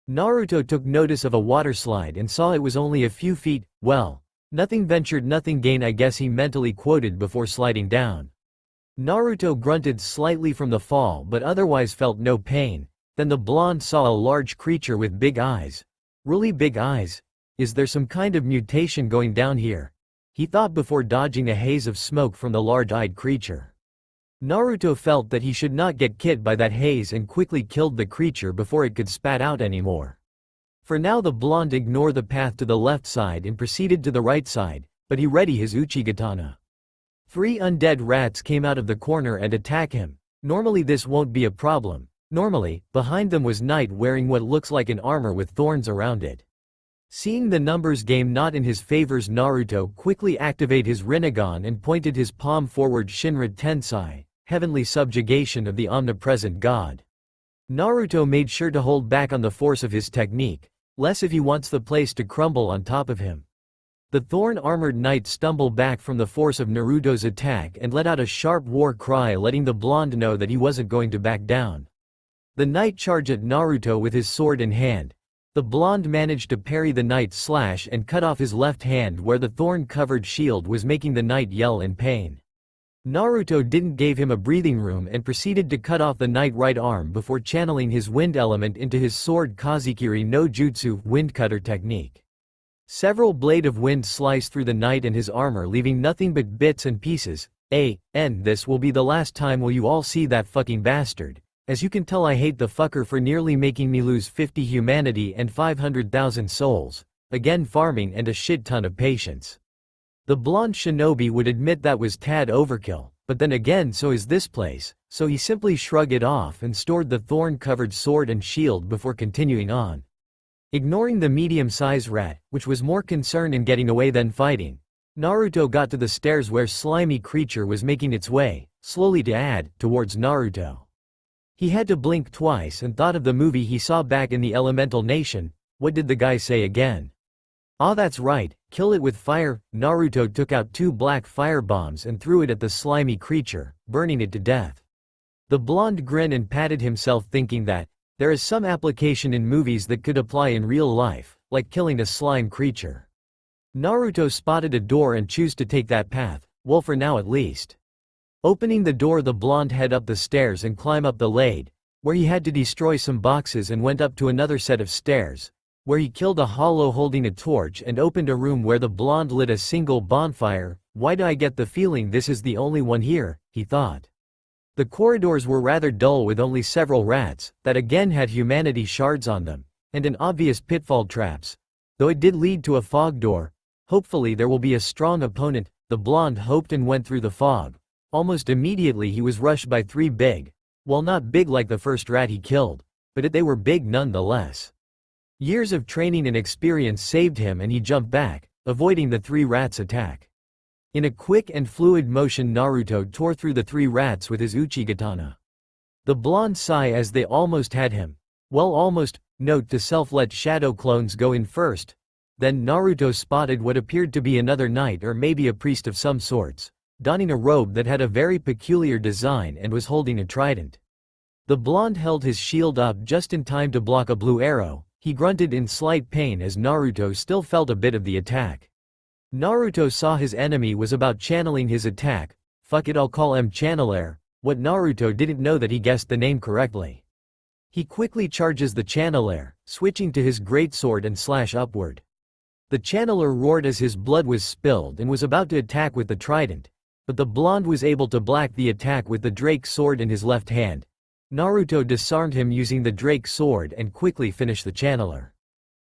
Naruto took notice of a waterslide and saw it was only a few feet. Well, nothing ventured, nothing gained, I guess, he mentally quoted before sliding down. Naruto grunted slightly from the fall but otherwise felt no pain. Then the blonde saw a large creature with big eyes. Really big eyes? Is there some kind of mutation going down here? He thought before dodging a haze of smoke from the large-eyed creature. Naruto felt that he should not get killed by that haze and quickly killed the creature before it could spat out anymore. For now the blonde ignored the path to the left side and proceeded to the right side, but he readied his Uchigatana. 3 undead rats came out of the corner and attacked him. Normally this won't be a problem. Normally, behind them was Knight wearing what looks like an armor with thorns around it. Seeing the numbers game not in his favor, Naruto quickly activated his Rinnegan and pointed his palm forward. Shinra Tensai, heavenly subjugation of the omnipresent god. Naruto made sure to hold back on the force of his technique, less if he wants the place to crumble on top of him. The thorn-armored knight stumbled back from the force of Naruto's attack and let out a sharp war cry, letting the blonde know that he wasn't going to back down. The knight charged at Naruto with his sword in hand. The blonde managed to parry the knight's slash and cut off his left hand where the thorn-covered shield was, making the knight yell in pain. Naruto didn't give him a breathing room and proceeded to cut off the knight's right arm before channeling his wind element into his sword Kazekiri no Jutsu, wind cutter technique. Several blades of wind sliced through the knight and his armor, leaving nothing but bits and pieces. This will be the last time will you all see that fucking bastard. As you can tell, I hate the fucker for nearly making me lose 50 humanity and 500,000 souls, again farming, and a shit ton of patience. The blonde shinobi would admit that was tad overkill, but then again so is this place, so he simply shrugged it off and stored the thorn-covered sword and shield before continuing on. Ignoring the medium-sized rat, which was more concerned in getting away than fighting, Naruto got to the stairs where slimy creature was making its way, slowly towards Naruto. He had to blink twice and thought of the movie he saw back in the Elemental Nation. What did the guy say again? Ah, that's right, kill it with fire. Naruto took out 2 black fire bombs and threw it at the slimy creature, burning it to death. The blonde grinned and patted himself, thinking that there is some application in movies that could apply in real life, like killing a slime creature. Naruto spotted a door and chose to take that path, well, for now at least. Opening the door, the blonde headed up the stairs and climbed up the ladder, where he had to destroy some boxes, and went up to another set of stairs, where he killed a hollow holding a torch and opened a room where the blonde lit a single bonfire. Why do I get the feeling this is the only one here, he thought. The corridors were rather dull, with only several rats, that again had humanity shards on them, and an obvious pitfall traps, though it did lead to a fog door. Hopefully there will be a strong opponent, the blonde hoped, and went through the fog. Almost immediately he was rushed by 3 big, well, not big like the first rat he killed, but they were big nonetheless. Years of training and experience saved him, and he jumped back, avoiding the 3 rats' attack. In a quick and fluid motion, Naruto tore through the 3 rats with his Uchigatana. The blonde sighed as they almost had him. Well, almost. Note to self: let shadow clones go in first. Then Naruto spotted what appeared to be another knight, or maybe a priest of some sorts, donning a robe that had a very peculiar design and was holding a trident. The blonde held his shield up just in time to block a blue arrow, He grunted in slight pain as Naruto still felt a bit of the attack. Naruto saw his enemy was about channeling his attack. Fuck it, I'll call him Channelair. What Naruto didn't know that he guessed the name correctly. He quickly charges the Channelair, switching to his greatsword and slash upward. The Channeler roared as his blood was spilled and was about to attack with the trident, but the blonde was able to block the attack with the Drake sword in his left hand. Naruto disarmed him using the Drake sword and quickly finished the Channeler.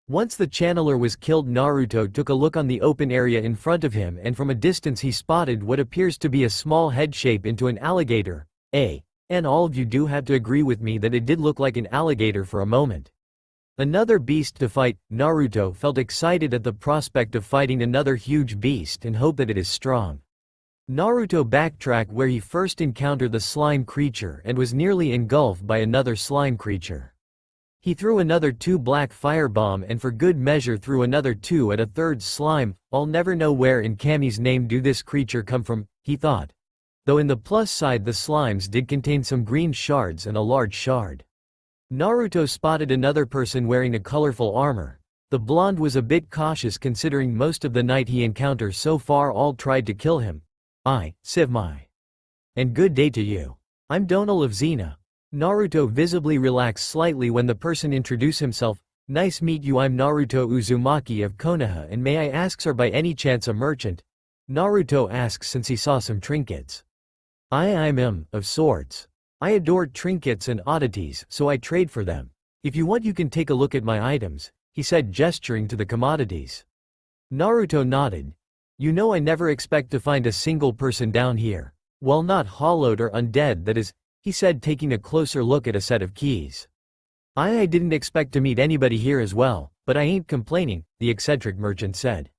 Once the Channeler was killed, Naruto took a look on the open area in front of him, and from a distance he spotted what appears to be a small head shape into an alligator. And all of you do have to agree with me that it did look like an alligator for a moment. Another beast to fight. Naruto felt excited at the prospect of fighting another huge beast and hoped that it is strong. Naruto backtracked where he first encountered the slime creature and was nearly engulfed by another slime creature. He threw another 2 black firebomb and for good measure threw another 2 at a third slime. I'll never know where in Kami's name do this creature come from, he thought. Though in the plus side the slimes did contain some green shards and a large shard. Naruto spotted another person wearing a colorful armor. The blonde was a bit cautious considering most of the knight he encountered so far all tried to kill him. Sivmai. And good day to you. I'm Donal of Xena. Naruto visibly relaxed slightly when the person introduced himself. Nice meet you, I'm Naruto Uzumaki of Konoha, and may I ask, are by any chance a merchant? Naruto asks since he saw some trinkets. I'm of sorts. I adore trinkets and oddities, so I trade for them. If you want you can take a look at my items, he said, gesturing to the commodities. Naruto nodded. You know, I never expect to find a single person down here. Well, not hollowed or undead, that is, he said, taking a closer look at a set of keys. I didn't expect to meet anybody here as well, but I ain't complaining, the eccentric merchant said.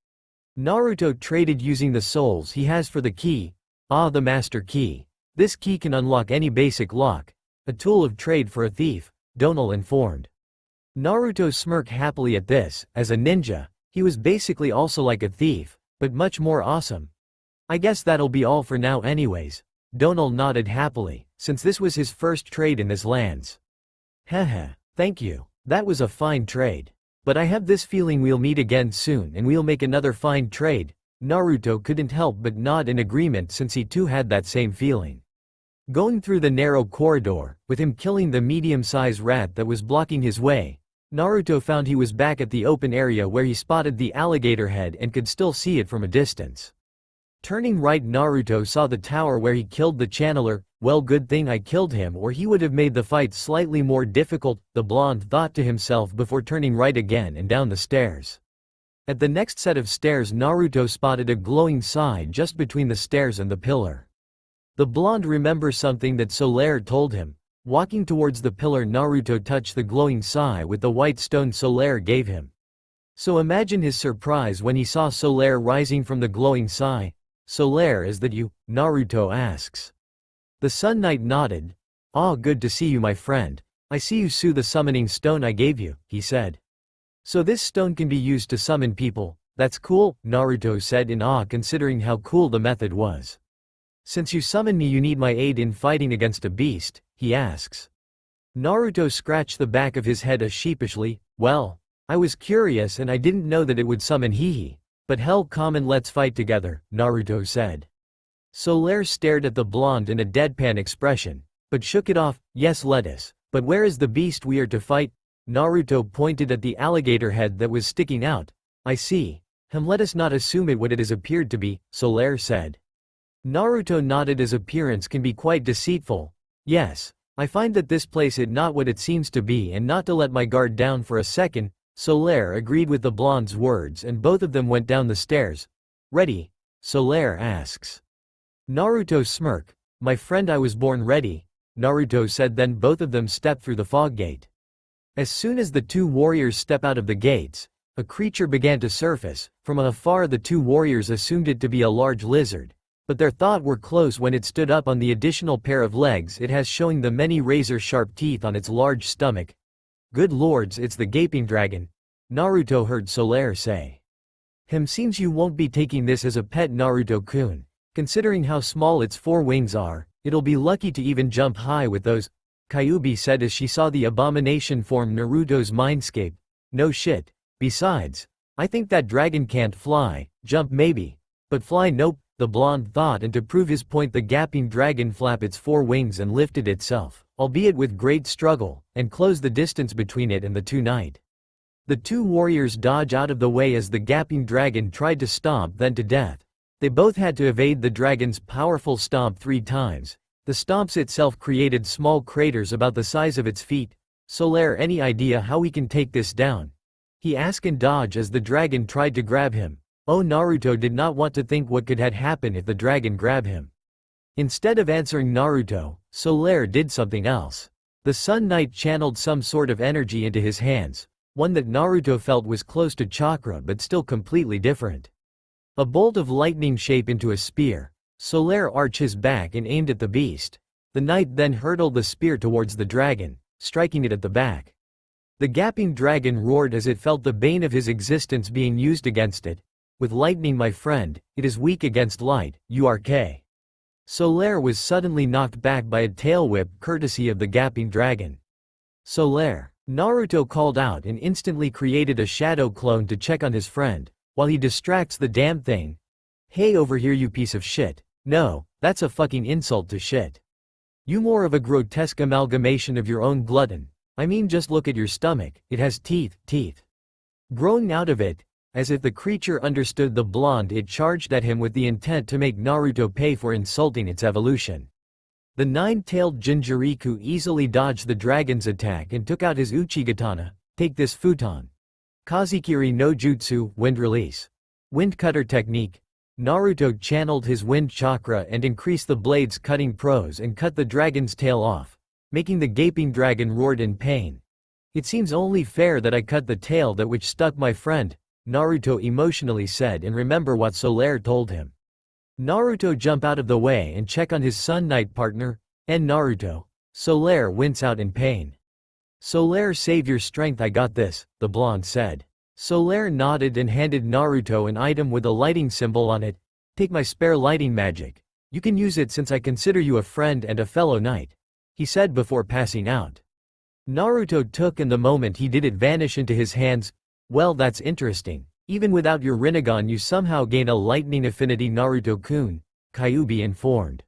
Naruto traded using the souls he has for the key. The master key. This key can unlock any basic lock. A tool of trade for a thief, Donal informed. Naruto smirked happily at this. As a ninja, he was basically also like a thief, but much more awesome. I guess that'll be all for now anyways. Donal nodded happily, since this was his first trade in this lands. Haha, thank you. That was a fine trade. But I have this feeling we'll meet again soon and we'll make another fine trade. Naruto couldn't help but nod in agreement since he too had that same feeling. Going through the narrow corridor, with him killing the medium-sized rat that was blocking his way, Naruto found he was back at the open area where he spotted the alligator head and could still see it from a distance. Turning right, Naruto saw the tower where he killed the channeler. Well, good thing I killed him or he would have made the fight slightly more difficult, the blonde thought to himself before turning right again and down the stairs. At the next set of stairs, Naruto spotted a glowing sign just between the stairs and the pillar. The blonde remembered something that Solaire told him. Walking towards the pillar, Naruto touched the glowing sign with the white stone Solaire gave him. So imagine his surprise when he saw Solaire rising from the glowing sign. Solaire, is that you? Naruto asks. The Sun Knight nodded. Good to see you, my friend. I see you sew the summoning stone I gave you, he said. So this stone can be used to summon people. That's cool, Naruto said in awe considering how cool the method was. Since you summon me, you need my aid in fighting against a beast, he asks. Naruto scratched the back of his head sheepishly. Well, I was curious and I didn't know that it would summon Hihi. But hell, common, let's fight together, Naruto said. Solaire stared at the blonde in a deadpan expression, but shook it off. Yes, let us. But where is the beast we are to fight? Naruto pointed at the alligator head that was sticking out. I see. Let us not assume it what it has appeared to be, Solaire said. Naruto nodded, as appearance can be quite deceitful. Yes, I find that this place is not what it seems to be, and not to let my guard down for a second. Solaire agreed with the blonde's words and both of them went down the stairs. Ready? Solaire asks. Naruto smirked. My friend, I was born ready, Naruto said. Then both of them stepped through the fog gate. As soon as the two warriors stepped out of the gates, a creature began to surface. From afar the two warriors assumed it to be a large lizard, but their thought were close when it stood up on the additional pair of legs it has, showing the many razor-sharp teeth on its large stomach. Good lords, it's the gaping dragon, Naruto heard Solaire say. Seems you won't be taking this as a pet, Naruto-kun. Considering how small its 4 wings are, it'll be lucky to even jump high with those, Kyuubi said as she saw the abomination form Naruto's mindscape. No shit. Besides, I think that dragon can't fly, jump maybe. But fly nope, the blonde thought, and to prove his point the gaping dragon flapped its 4 wings and lifted itself, albeit with great struggle, and closed the distance between it and the two knight. The two warriors dodged out of the way as the gaping dragon tried to stomp them to death. They both had to evade the dragon's powerful stomp 3 times. The stomps itself created small craters about the size of its feet. Solaire, any idea how we can take this down? He asked and dodged as the dragon tried to grab him. Oh, Naruto did not want to think what could have happened if the dragon grabbed him. Instead of answering Naruto, Solaire did something else. The Sun Knight channeled some sort of energy into his hands, one that Naruto felt was close to chakra but still completely different. A bolt of lightning shaped into a spear. Solaire arched his back and aimed at the beast. The knight then hurled the spear towards the dragon, striking it at the back. The gaping dragon roared as it felt the bane of his existence being used against it. With lightning, my friend, it is weak against light, URK. Solaire was suddenly knocked back by a tail whip courtesy of the gaping dragon. Solaire, Naruto called out and instantly created a shadow clone to check on his friend, while he distracts the damn thing. Hey, over here, you piece of shit. No, that's a fucking insult to shit. You more of a grotesque amalgamation of your own glutton. I mean, just look at your stomach, it has teeth. Growing out of it, as if the creature understood the blonde, it charged at him with the intent to make Naruto pay for insulting its evolution. The 9-tailed Jinchuriku easily dodged the dragon's attack and took out his Uchigatana. Take this, futon. Kazekiri no Jutsu, wind release. Wind cutter technique. Naruto channeled his wind chakra and increased the blade's cutting pros and cut the dragon's tail off, making the gaping dragon roared in pain. It seems only fair that I cut the tail that which stuck my friend, Naruto emotionally said, and remember what Solaire told him. Naruto jump out of the way and check on his Sun Knight partner, and Naruto. Solaire wince out in pain. Solaire, save your strength, I got this, the blonde said. Solaire nodded and handed Naruto an item with a lighting symbol on it. Take my spare lighting magic. You can use it since I consider you a friend and a fellow knight, he said before passing out. Naruto took, and the moment he did it vanished into his hands. Well, that's interesting. Even without your Rinnegan you somehow gain a lightning affinity, Naruto-kun, Kyuubi informed.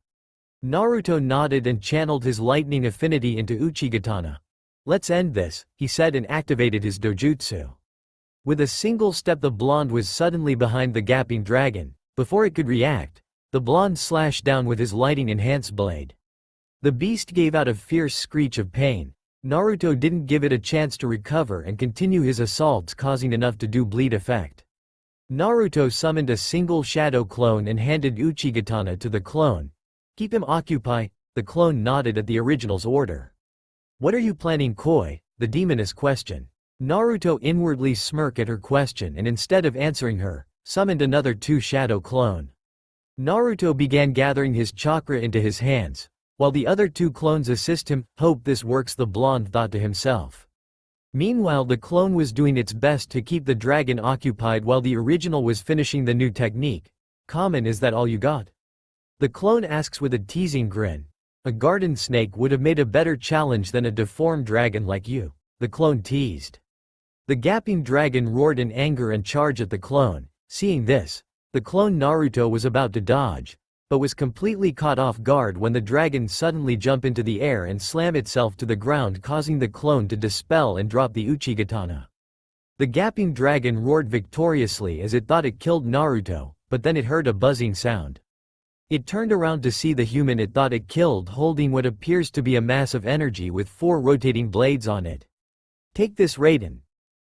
Naruto nodded and channeled his lightning affinity into Uchigatana. Let's end this, he said, and activated his dojutsu. With a single step the blonde was suddenly behind the gaping dragon. Before it could react, the blonde slashed down with his lighting-enhanced blade. The beast gave out a fierce screech of pain. Naruto didn't give it a chance to recover and continue his assaults, causing enough to do bleed effect. Naruto summoned a single shadow clone and handed Uchigatana to the clone. Keep him occupied, the clone nodded at the original's order. What are you planning, Koi? The demoness questioned. Naruto inwardly smirked at her question and instead of answering her, summoned another 2 shadow clone. Naruto began gathering his chakra into his hands, while the other 2 clones assist him. Hope this works, the blonde thought to himself. Meanwhile, the clone was doing its best to keep the dragon occupied while the original was finishing the new technique. Common, is that all you got? The clone asks with a teasing grin. A garden snake would have made a better challenge than a deformed dragon like you, the clone teased. The gaping dragon roared in anger and charged at the clone. Seeing this, the clone Naruto was about to dodge, but was completely caught off guard when the dragon suddenly jumped into the air and slammed itself to the ground, causing the clone to dispel and drop the Uchigatana. The gaping dragon roared victoriously as it thought it killed Naruto, but then it heard a buzzing sound. It turned around to see the human it thought it killed holding what appears to be a mass of energy with 4 rotating blades on it. Take this, Raiden.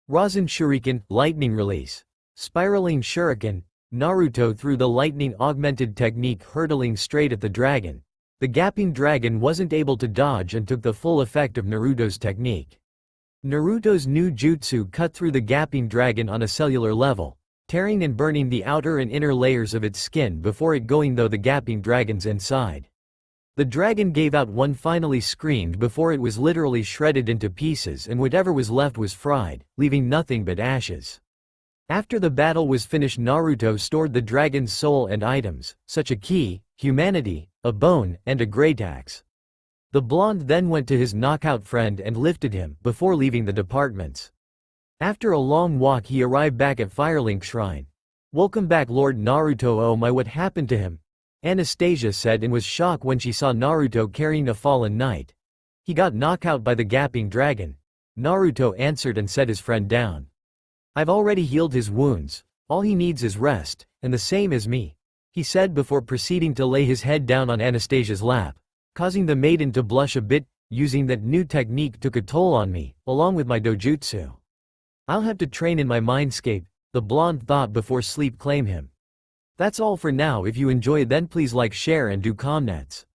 Rasen Shuriken, lightning release. Spiraling Shuriken. Naruto threw the lightning-augmented technique, hurtling straight at the dragon. The gaping dragon wasn't able to dodge and took the full effect of Naruto's technique. Naruto's new jutsu cut through the gaping dragon on a cellular level, tearing and burning the outer and inner layers of its skin before it going through the gaping dragon's inside. The dragon gave out one finally screamed before it was literally shredded into pieces, and whatever was left was fried, leaving nothing but ashes. After the battle was finished, Naruto stored the dragon's soul and items, such a key, humanity, a bone, and a great axe. The blonde then went to his knockout friend and lifted him, before leaving the departments. After a long walk he arrived back at Firelink Shrine. "Welcome back Lord Naruto, oh my, what happened to him?" Anastasia said and was shocked when she saw Naruto carrying a fallen knight. "He got knocked out by the gaping dragon." Naruto answered and set his friend down. "I've already healed his wounds, all he needs is rest, and the same as me," he said before proceeding to lay his head down on Anastasia's lap, causing the maiden to blush a bit. "Using that new technique took a toll on me, along with my dojutsu. I'll have to train in my mindscape," the blonde thought before sleep claimed him. That's all for now. If you enjoy then please like, share and do comments.